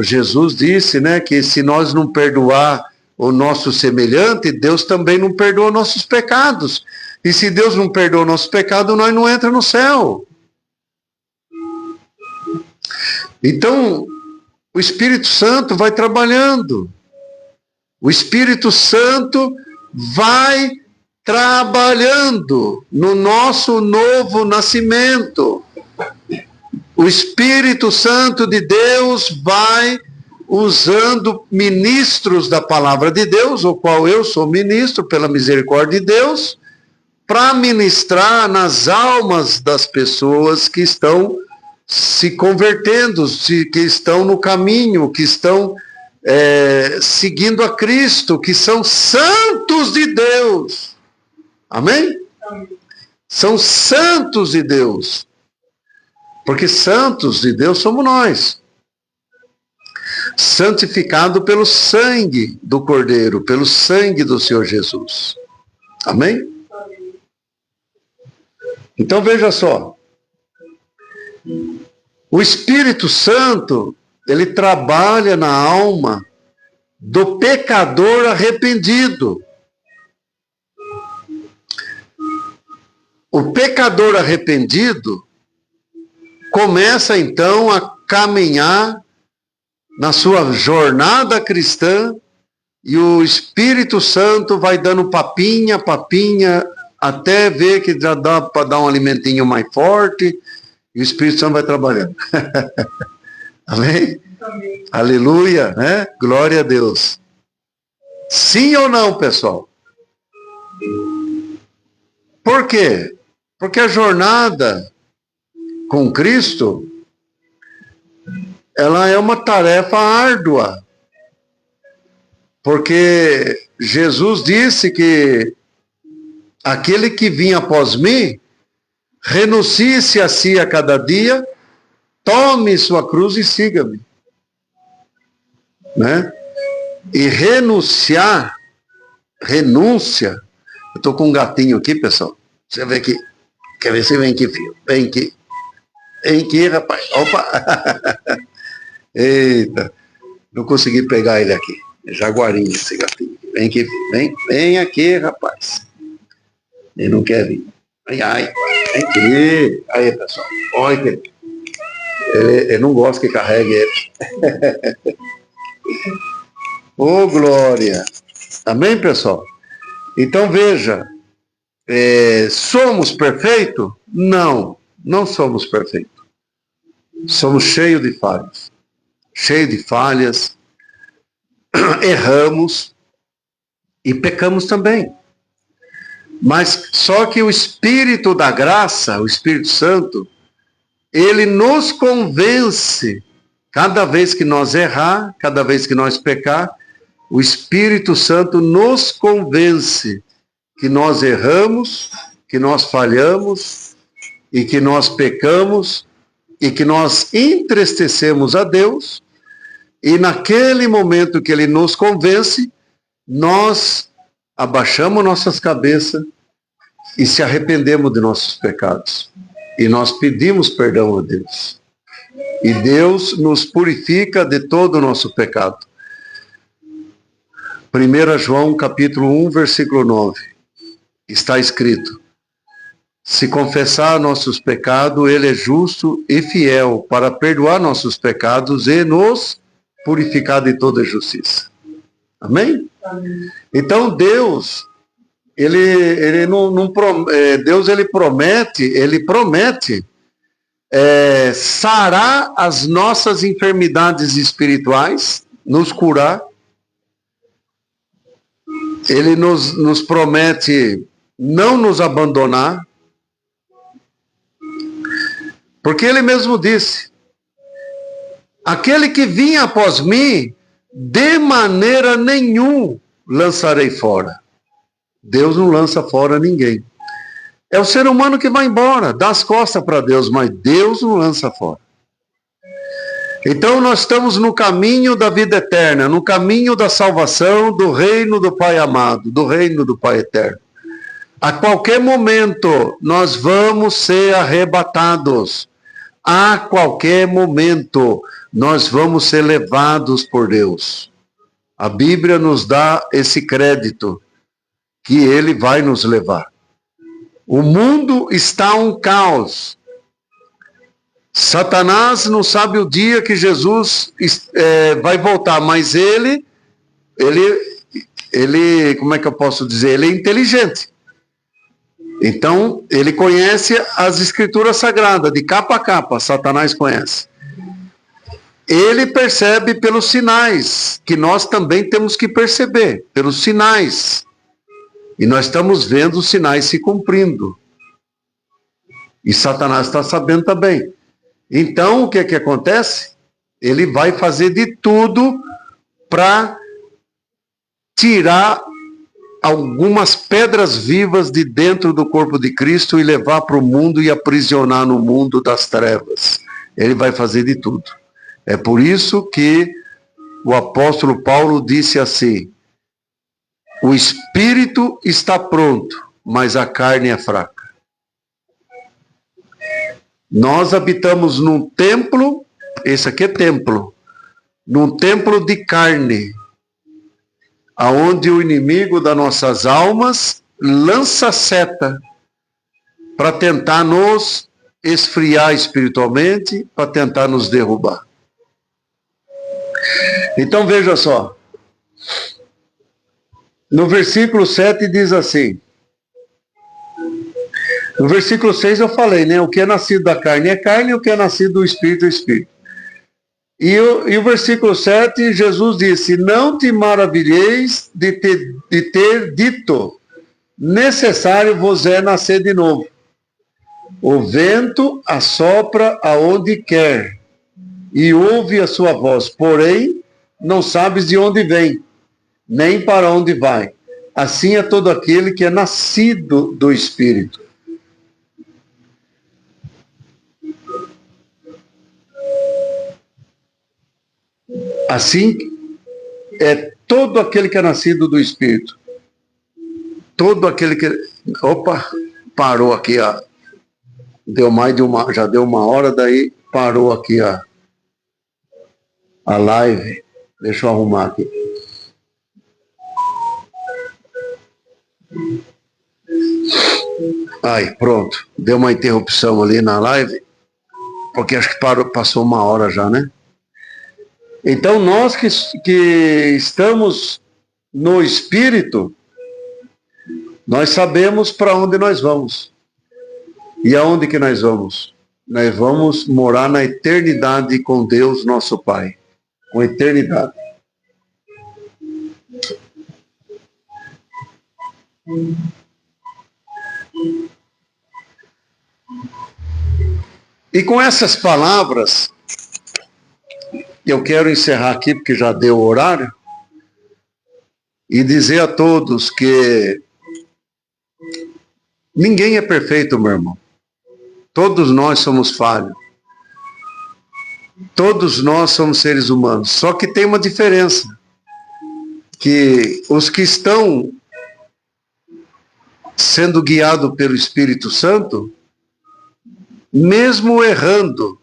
Jesus disse, né, que se nós não perdoar o nosso semelhante, Deus também não perdoa nossos pecados. E se Deus não perdoa o nosso pecado, nós não entramos no céu. Então, o Espírito Santo vai trabalhando. O Espírito Santo vai trabalhando no nosso novo nascimento. O Espírito Santo de Deus vai usando ministros da palavra de Deus, o qual eu sou ministro pela misericórdia de Deus, para ministrar nas almas das pessoas que estão se convertendo, que estão no caminho, que estão seguindo a Cristo, que são santos de Deus. Amém? São santos de Deus. Porque santos de Deus somos nós. Santificado pelo sangue do Cordeiro, pelo sangue do Senhor Jesus. Amém? Então veja só. O Espírito Santo, ele trabalha na alma do pecador arrependido. O pecador arrependido começa então a caminhar na sua jornada cristã e o Espírito Santo vai dando papinha, até ver que já dá para dar um alimentinho mais forte e o Espírito Santo vai trabalhando. Amém? Amém? Aleluia, né? Glória a Deus. Sim ou não, pessoal? Por quê? Porque a jornada com Cristo, ela é uma tarefa árdua. Porque Jesus disse que aquele que vinha após mim, renuncie-se a si a cada dia, tome sua cruz e siga-me. Né? E renúncia, eu estou com um gatinho aqui, pessoal. Você vê aqui. Quer ver se vem aqui, filho? Vem aqui. Vem aqui, rapaz. Opa! Eita. Não consegui pegar ele aqui. É jaguarinho esse gatinho. Vem aqui, filho. Vem aqui, rapaz. Ele não quer vir. Ai. Vem aqui. Aí, pessoal. Olha que ele não gosta que carregue ele. Ô, glória. Amém, pessoal? Então, veja. Somos perfeitos? Não somos perfeitos. Somos cheios de falhas, erramos e pecamos também. Mas só que o Espírito da graça, o Espírito Santo, ele nos convence, cada vez que nós errar, cada vez que nós pecar, o Espírito Santo nos convence que nós erramos, que nós falhamos, e que nós pecamos, e que nós entristecemos a Deus, e naquele momento que Ele nos convence, nós abaixamos nossas cabeças e se arrependemos de nossos pecados. E nós pedimos perdão a Deus. E Deus nos purifica de todo o nosso pecado. 1 João capítulo 1, versículo 9. Está escrito: se confessar nossos pecados, Ele é justo e fiel para perdoar nossos pecados e nos purificar de toda justiça. Amém? Amém. Então Deus, Deus ele promete sarar as nossas enfermidades espirituais, nos curar. Ele nos promete não nos abandonar, porque ele mesmo disse: aquele que vinha após mim, de maneira nenhuma lançarei fora. Deus não lança fora ninguém. É o ser humano que vai embora, dá as costas para Deus, mas Deus não lança fora. Então nós estamos no caminho da vida eterna, no caminho da salvação, do reino do Pai amado, do reino do Pai eterno. A qualquer momento nós vamos ser arrebatados. A qualquer momento nós vamos ser levados por Deus. A Bíblia nos dá esse crédito, que Ele vai nos levar. O mundo está um caos. Satanás não sabe o dia que Jesus vai voltar, mas ele, como é que eu posso dizer? Ele é inteligente. Então, ele conhece as escrituras sagradas, de capa a capa, Satanás conhece. Ele percebe pelos sinais, que nós também temos que perceber, pelos sinais. E nós estamos vendo os sinais se cumprindo. E Satanás está sabendo também. Então, o que acontece? Ele vai fazer de tudo para tirar algumas pedras vivas de dentro do corpo de Cristo e levar para o mundo e aprisionar no mundo das trevas. Ele vai fazer de tudo. É por isso que o apóstolo Paulo disse assim: o espírito está pronto, mas a carne é fraca. Nós habitamos num templo, esse aqui é templo, num templo de carne, aonde o inimigo das nossas almas lança seta para tentar nos esfriar espiritualmente, para tentar nos derrubar. Então veja só, no versículo 7 diz assim, no versículo 6 eu falei, né? O que é nascido da carne é carne, e o que é nascido do espírito é espírito. E o versículo 7, Jesus disse: não te maravilheis de ter dito, necessário vos é nascer de novo. O vento assopra aonde quer, e ouve a sua voz, porém não sabes de onde vem, nem para onde vai. Assim é todo aquele que é nascido do Espírito. Assim é todo aquele que é nascido do Espírito. Todo aquele que... Opa, parou aqui, ó. Já deu uma hora, daí parou aqui a live. Deixa eu arrumar aqui. Aí, pronto. Deu uma interrupção ali na live, porque acho que passou uma hora já, né? Então, nós que estamos no Espírito, nós sabemos para onde nós vamos. E aonde que nós vamos? Nós vamos morar na eternidade com Deus, nosso Pai. Com eternidade. E com essas palavras, eu quero encerrar aqui, porque já deu o horário, e dizer a todos que ninguém é perfeito, meu irmão. Todos nós somos falhos. Todos nós somos seres humanos. Só que tem uma diferença. Que os que estão sendo guiados pelo Espírito Santo, mesmo errando,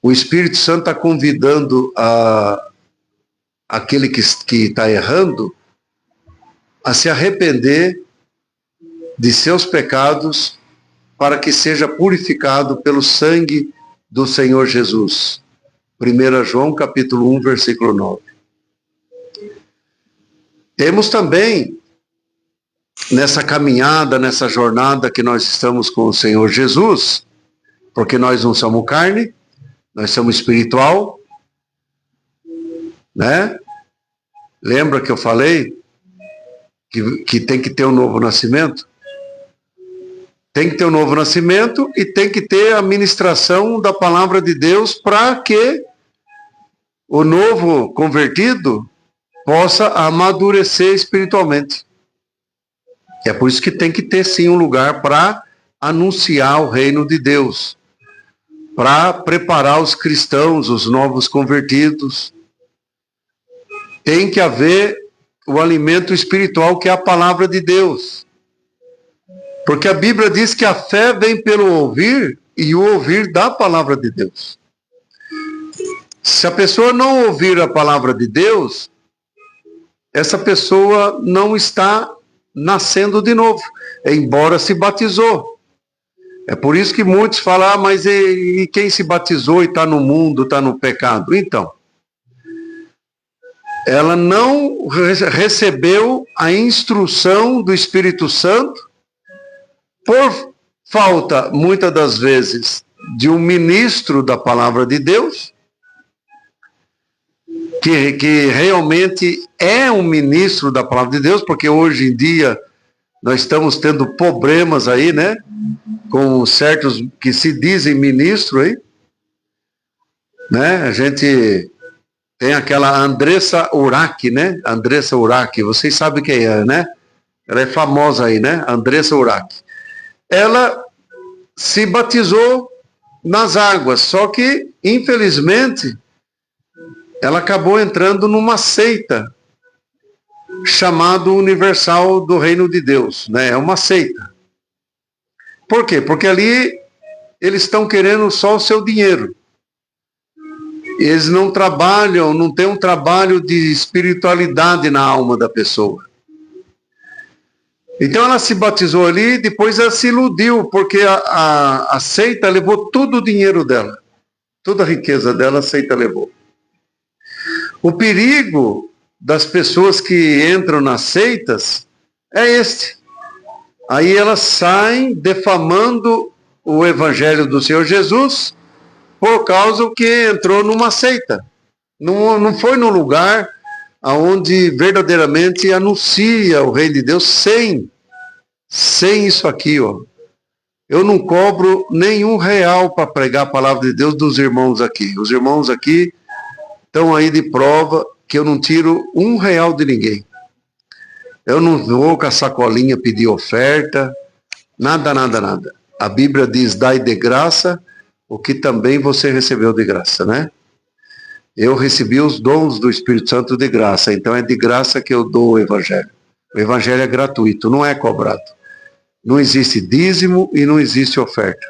o Espírito Santo está convidando a aquele que está errando a se arrepender de seus pecados para que seja purificado pelo sangue do Senhor Jesus. 1 João capítulo 1, versículo 9. Temos também, nessa caminhada, nessa jornada que nós estamos com o Senhor Jesus, porque nós não somos carne, nós somos espiritual, né? Lembra que eu falei que tem que ter um novo nascimento? Tem que ter um novo nascimento e tem que ter a ministração da palavra de Deus para que o novo convertido possa amadurecer espiritualmente. É por isso que tem que ter sim um lugar para anunciar o reino de Deus, para preparar os cristãos, os novos convertidos. Tem que haver o alimento espiritual, que é a palavra de Deus. Porque a Bíblia diz que a fé vem pelo ouvir, e o ouvir da palavra de Deus. Se a pessoa não ouvir a palavra de Deus, essa pessoa não está nascendo de novo, embora se batizou. É por isso que muitos falam, mas e quem se batizou e está no mundo, está no pecado? Então, ela não recebeu a instrução do Espírito Santo por falta, muitas das vezes, de um ministro da palavra de Deus, que realmente é um ministro da palavra de Deus, porque hoje em dia nós estamos tendo problemas aí, né? Com certos que se dizem ministro aí, né? A gente tem aquela Andressa Urach, né? Andressa Urach, vocês sabem quem é, né? Ela é famosa aí, né? Andressa Urach. Ela se batizou nas águas, só que, infelizmente, ela acabou entrando numa seita chamado Universal do Reino de Deus, né? É uma seita. Por quê? Porque ali eles estão querendo só o seu dinheiro. Eles não trabalham, não tem um trabalho de espiritualidade na alma da pessoa. Então ela se batizou ali, depois ela se iludiu, porque a seita levou todo o dinheiro dela. Toda a riqueza dela a seita levou. O perigo das pessoas que entram nas seitas é este. Aí elas saem defamando o evangelho do Senhor Jesus por causa que entrou numa seita. Não foi no lugar onde verdadeiramente anuncia o reino de Deus sem isso aqui, ó. Eu não cobro nenhum real para pregar a palavra de Deus dos irmãos aqui. Os irmãos aqui estão aí de prova que eu não tiro R$1 de ninguém. Eu não vou com a sacolinha pedir oferta, nada. A Bíblia diz, dai de graça o que também você recebeu de graça, né? Eu recebi os dons do Espírito Santo de graça, então é de graça que eu dou o Evangelho. O Evangelho é gratuito, não é cobrado. Não existe dízimo e não existe oferta.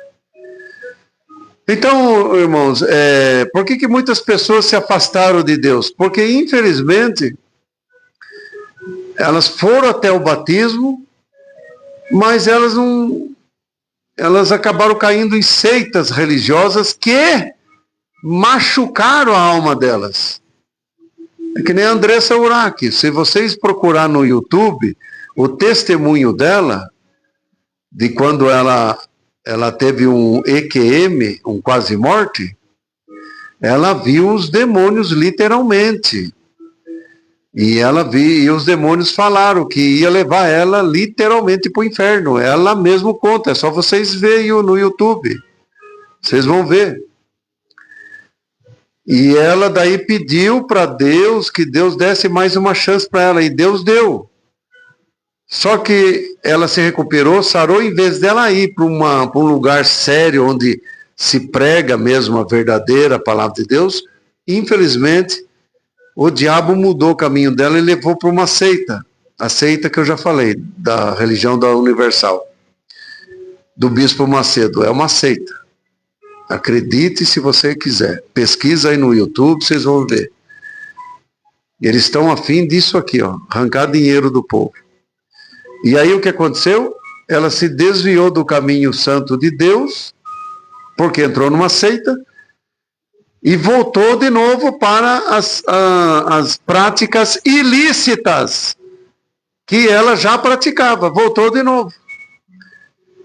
Então, irmãos, por que muitas pessoas se afastaram de Deus? Porque, infelizmente, elas foram até o batismo, mas elas acabaram caindo em seitas religiosas que machucaram a alma delas. É que nem a Andressa Urach. Se vocês procurar no YouTube o testemunho dela, de quando ela teve um EQM, um quase morte, ela viu os demônios literalmente. E os demônios falaram que ia levar ela literalmente para o inferno. Ela mesmo conta, é só vocês verem no YouTube. Vocês vão ver. E ela daí pediu para Deus que Deus desse mais uma chance para ela, e Deus deu. Só que ela se recuperou, sarou, em vez dela ir para um lugar sério, onde se prega mesmo a verdadeira palavra de Deus, infelizmente, o diabo mudou o caminho dela e levou para uma seita. A seita que eu já falei, da religião da Universal, do Bispo Macedo. É uma seita. Acredite se você quiser. Pesquisa aí no YouTube, vocês vão ver. Eles estão afim disso aqui, ó, arrancar dinheiro do povo. E aí o que aconteceu? Ela se desviou do caminho santo de Deus, porque entrou numa seita, e voltou de novo para as práticas ilícitas que ela já praticava. Voltou de novo.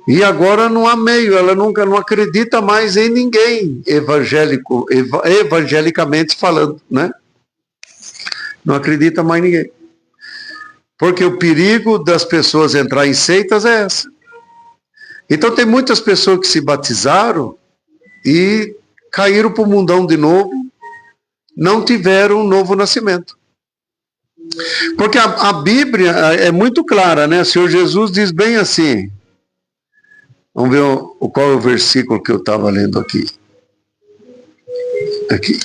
E agora não há meio, ela nunca não acredita mais em ninguém evangelicamente falando, né? Não acredita mais em ninguém. Porque o perigo das pessoas entrar em seitas é essa. Então tem muitas pessoas que se batizaram e caíram para o mundão de novo, não tiveram um novo nascimento. Porque a Bíblia é muito clara, né? O Senhor Jesus diz bem assim. Vamos ver qual é o versículo que eu estava lendo aqui. Aqui.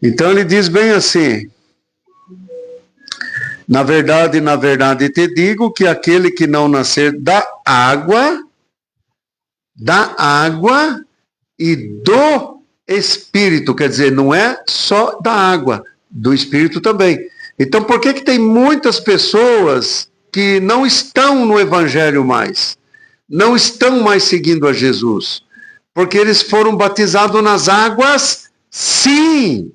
Então ele diz bem assim: na verdade te digo que aquele que não nascer da água e do Espírito, quer dizer, não é só da água, do Espírito também. Então por que tem muitas pessoas que não estão no Evangelho mais? Não estão mais seguindo a Jesus? Porque eles foram batizados nas águas, sim,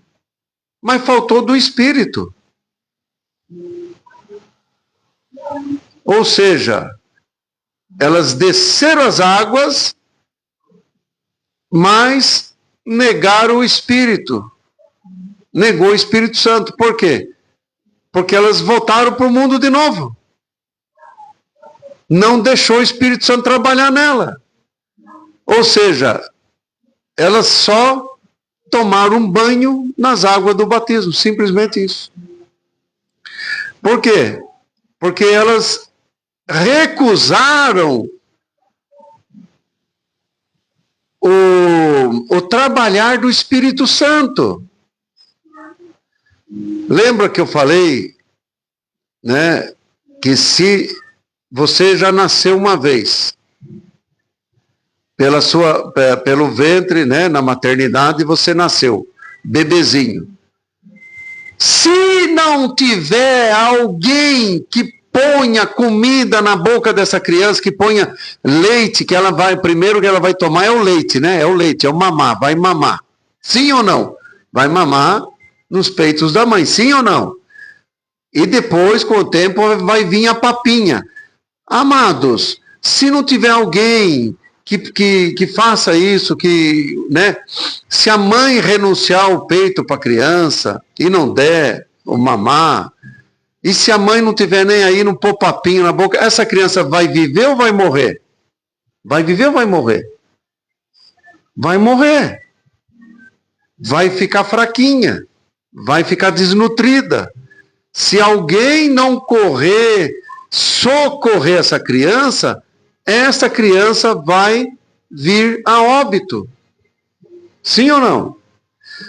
mas faltou do Espírito. Ou seja, elas desceram as águas, mas negaram o Espírito. Negou o Espírito Santo. Por quê? Porque elas voltaram para o mundo de novo. Não deixou o Espírito Santo trabalhar nela. Ou seja, elas só tomaram um banho nas águas do batismo. Simplesmente isso. Por quê? Porque elas recusaram o trabalhar do Espírito Santo. Lembra que eu falei, né, que se você já nasceu uma vez, pelo ventre, né, na maternidade você nasceu, bebezinho. Se não tiver alguém que ponha comida na boca dessa criança, que ponha leite, que ela vai, primeiro que ela vai tomar é o leite, né? É o leite, é o mamar, vai mamar. Sim ou não? Vai mamar nos peitos da mãe, sim ou não? E depois, com o tempo, vai vir a papinha. Amados, se não tiver alguém que faça isso, né? Se a mãe renunciar o peito para a criança e não der o mamar, e se a mãe não tiver nem aí, não pôr papinho na boca, essa criança vai viver ou vai morrer? Vai viver ou vai morrer? Vai morrer. Vai ficar fraquinha. Vai ficar desnutrida. Se alguém não socorrer essa criança vai vir a óbito. Sim ou não?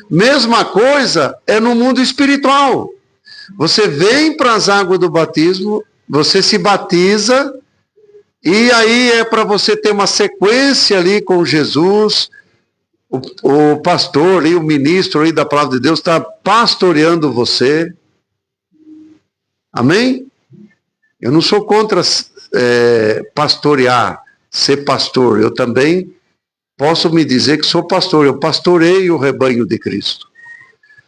Mesma coisa é no mundo espiritual. Você vem para as águas do batismo, você se batiza, e aí é para você ter uma sequência ali com Jesus. O pastor ali, o ministro ali da palavra de Deus está pastoreando você. Amém? Eu não sou contra pastorear, ser pastor. Eu também posso me dizer que sou pastor. Eu pastoreio o rebanho de Cristo.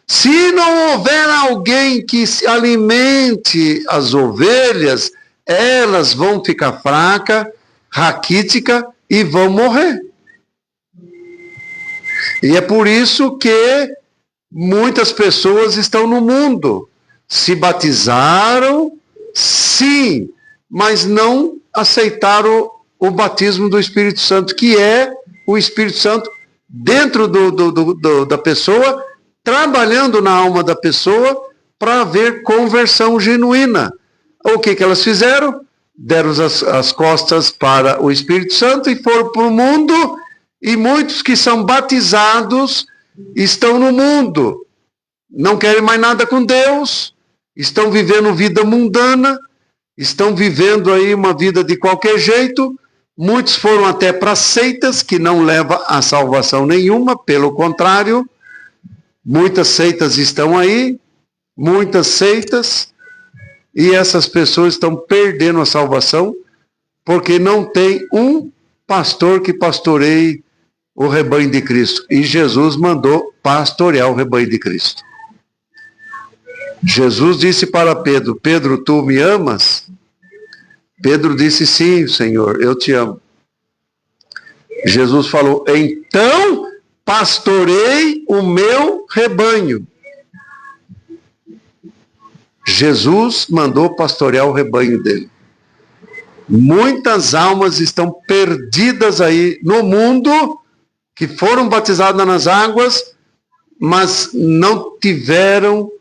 Se não houver alguém que se alimente as ovelhas, elas vão ficar fracas, raquíticas e vão morrer. E é por isso que muitas pessoas estão no mundo. Se batizaram, sim, mas não aceitaram o batismo do Espírito Santo, que é o Espírito Santo dentro da pessoa, trabalhando na alma da pessoa para haver conversão genuína. O que elas fizeram? Deram as costas para o Espírito Santo e foram para o mundo, e muitos que são batizados estão no mundo. Não querem mais nada com Deus, estão vivendo vida mundana, estão vivendo aí uma vida de qualquer jeito, Muitos foram até para seitas que não levam a salvação nenhuma, pelo contrário, muitas seitas estão aí, muitas seitas, e essas pessoas estão perdendo a salvação, porque não tem um pastor que pastoreie o rebanho de Cristo. E Jesus mandou pastorear o rebanho de Cristo. Jesus disse para Pedro: Pedro, tu me amas? Pedro disse: sim, Senhor, eu te amo. Jesus falou: então pastorei o meu rebanho. Jesus mandou pastorear o rebanho dele. Muitas almas estão perdidas aí no mundo, que foram batizadas nas águas, mas não tiveram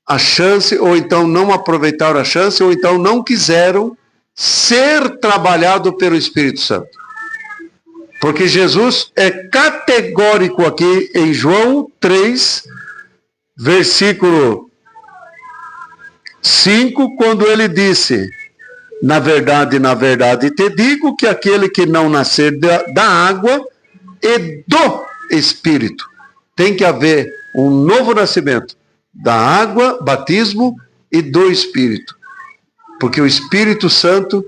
a chance, ou então não aproveitaram a chance, ou então não quiseram ser trabalhado pelo Espírito Santo. Porque Jesus é categórico aqui em João 3, versículo 5, quando ele disse: na verdade, te digo que aquele que não nascer da água e do Espírito, tem que haver um novo nascimento da água, batismo, e do Espírito. Porque o Espírito Santo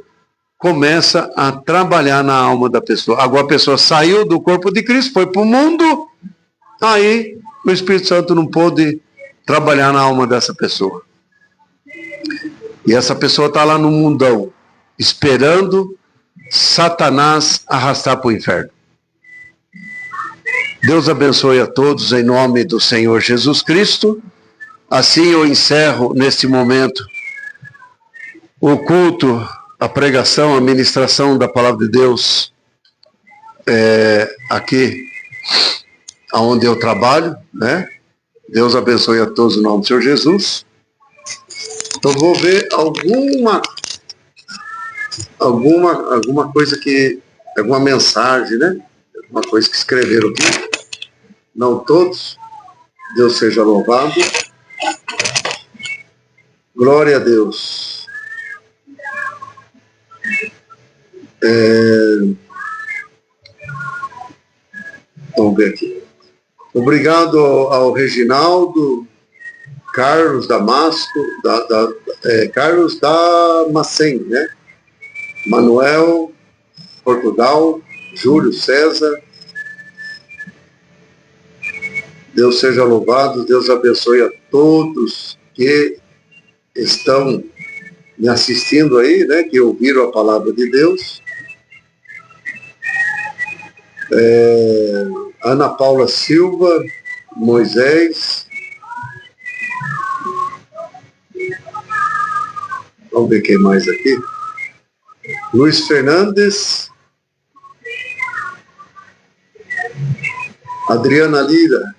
começa a trabalhar na alma da pessoa. Agora a pessoa saiu do corpo de Cristo, foi para o mundo, aí o Espírito Santo não pôde trabalhar na alma dessa pessoa. E essa pessoa está lá no mundão, esperando Satanás arrastar para o inferno. Deus abençoe a todos em nome do Senhor Jesus Cristo. Assim eu encerro neste momento o culto, a pregação, a ministração da palavra de Deus aqui onde eu trabalho, né? Deus abençoe a todos em nome do Senhor Jesus. Então vou ver alguma coisa que, alguma mensagem, né? Alguma coisa que escreveram aqui. Não todos. Deus seja louvado. Glória a Deus. Vamos ver aqui. Obrigado ao Reginaldo, Carlos Damasco, Carlos Damascen, né? Manuel, Portugal, Júlio César. Deus seja louvado, Deus abençoe a todos que estão me assistindo aí, né? Que ouviram a palavra de Deus. Ana Paula Silva, Moisés. Vamos ver quem mais aqui. Luiz Fernandes. Adriana Lira.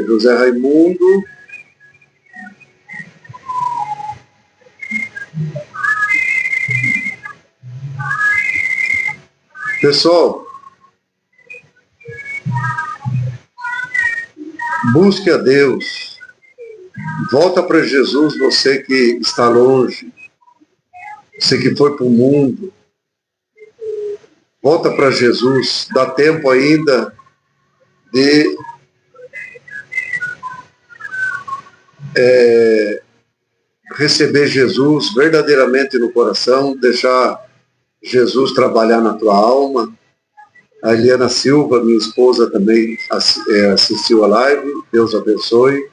José Raimundo. Pessoal, busque a Deus. Volta para Jesus, você que está longe. Você que foi para o mundo. Volta para Jesus. Dá tempo ainda de receber Jesus verdadeiramente no coração, deixar Jesus trabalhar na tua alma. A Eliana Silva, minha esposa, também assistiu a live. Deus abençoe.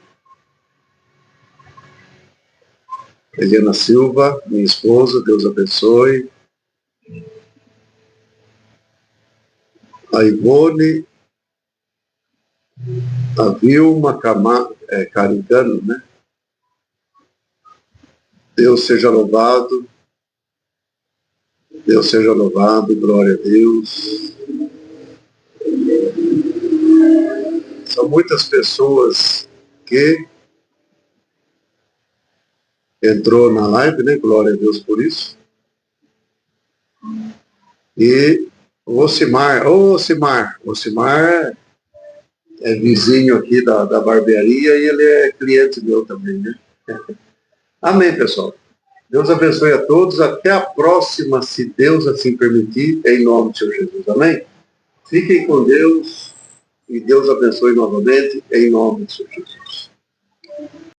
Eliana Silva, minha esposa, Deus abençoe. A Ivone, a Vilma Caricano, né? Deus seja louvado. Deus seja louvado, glória a Deus. São muitas pessoas que entrou na live, né? Glória a Deus por isso. E o Ocimar é vizinho aqui da barbearia e ele é cliente meu também, né? Amém, pessoal. Deus abençoe a todos. Até a próxima, se Deus assim permitir, em nome do Senhor Jesus. Amém? Fiquem com Deus e Deus abençoe novamente, em nome do Senhor Jesus.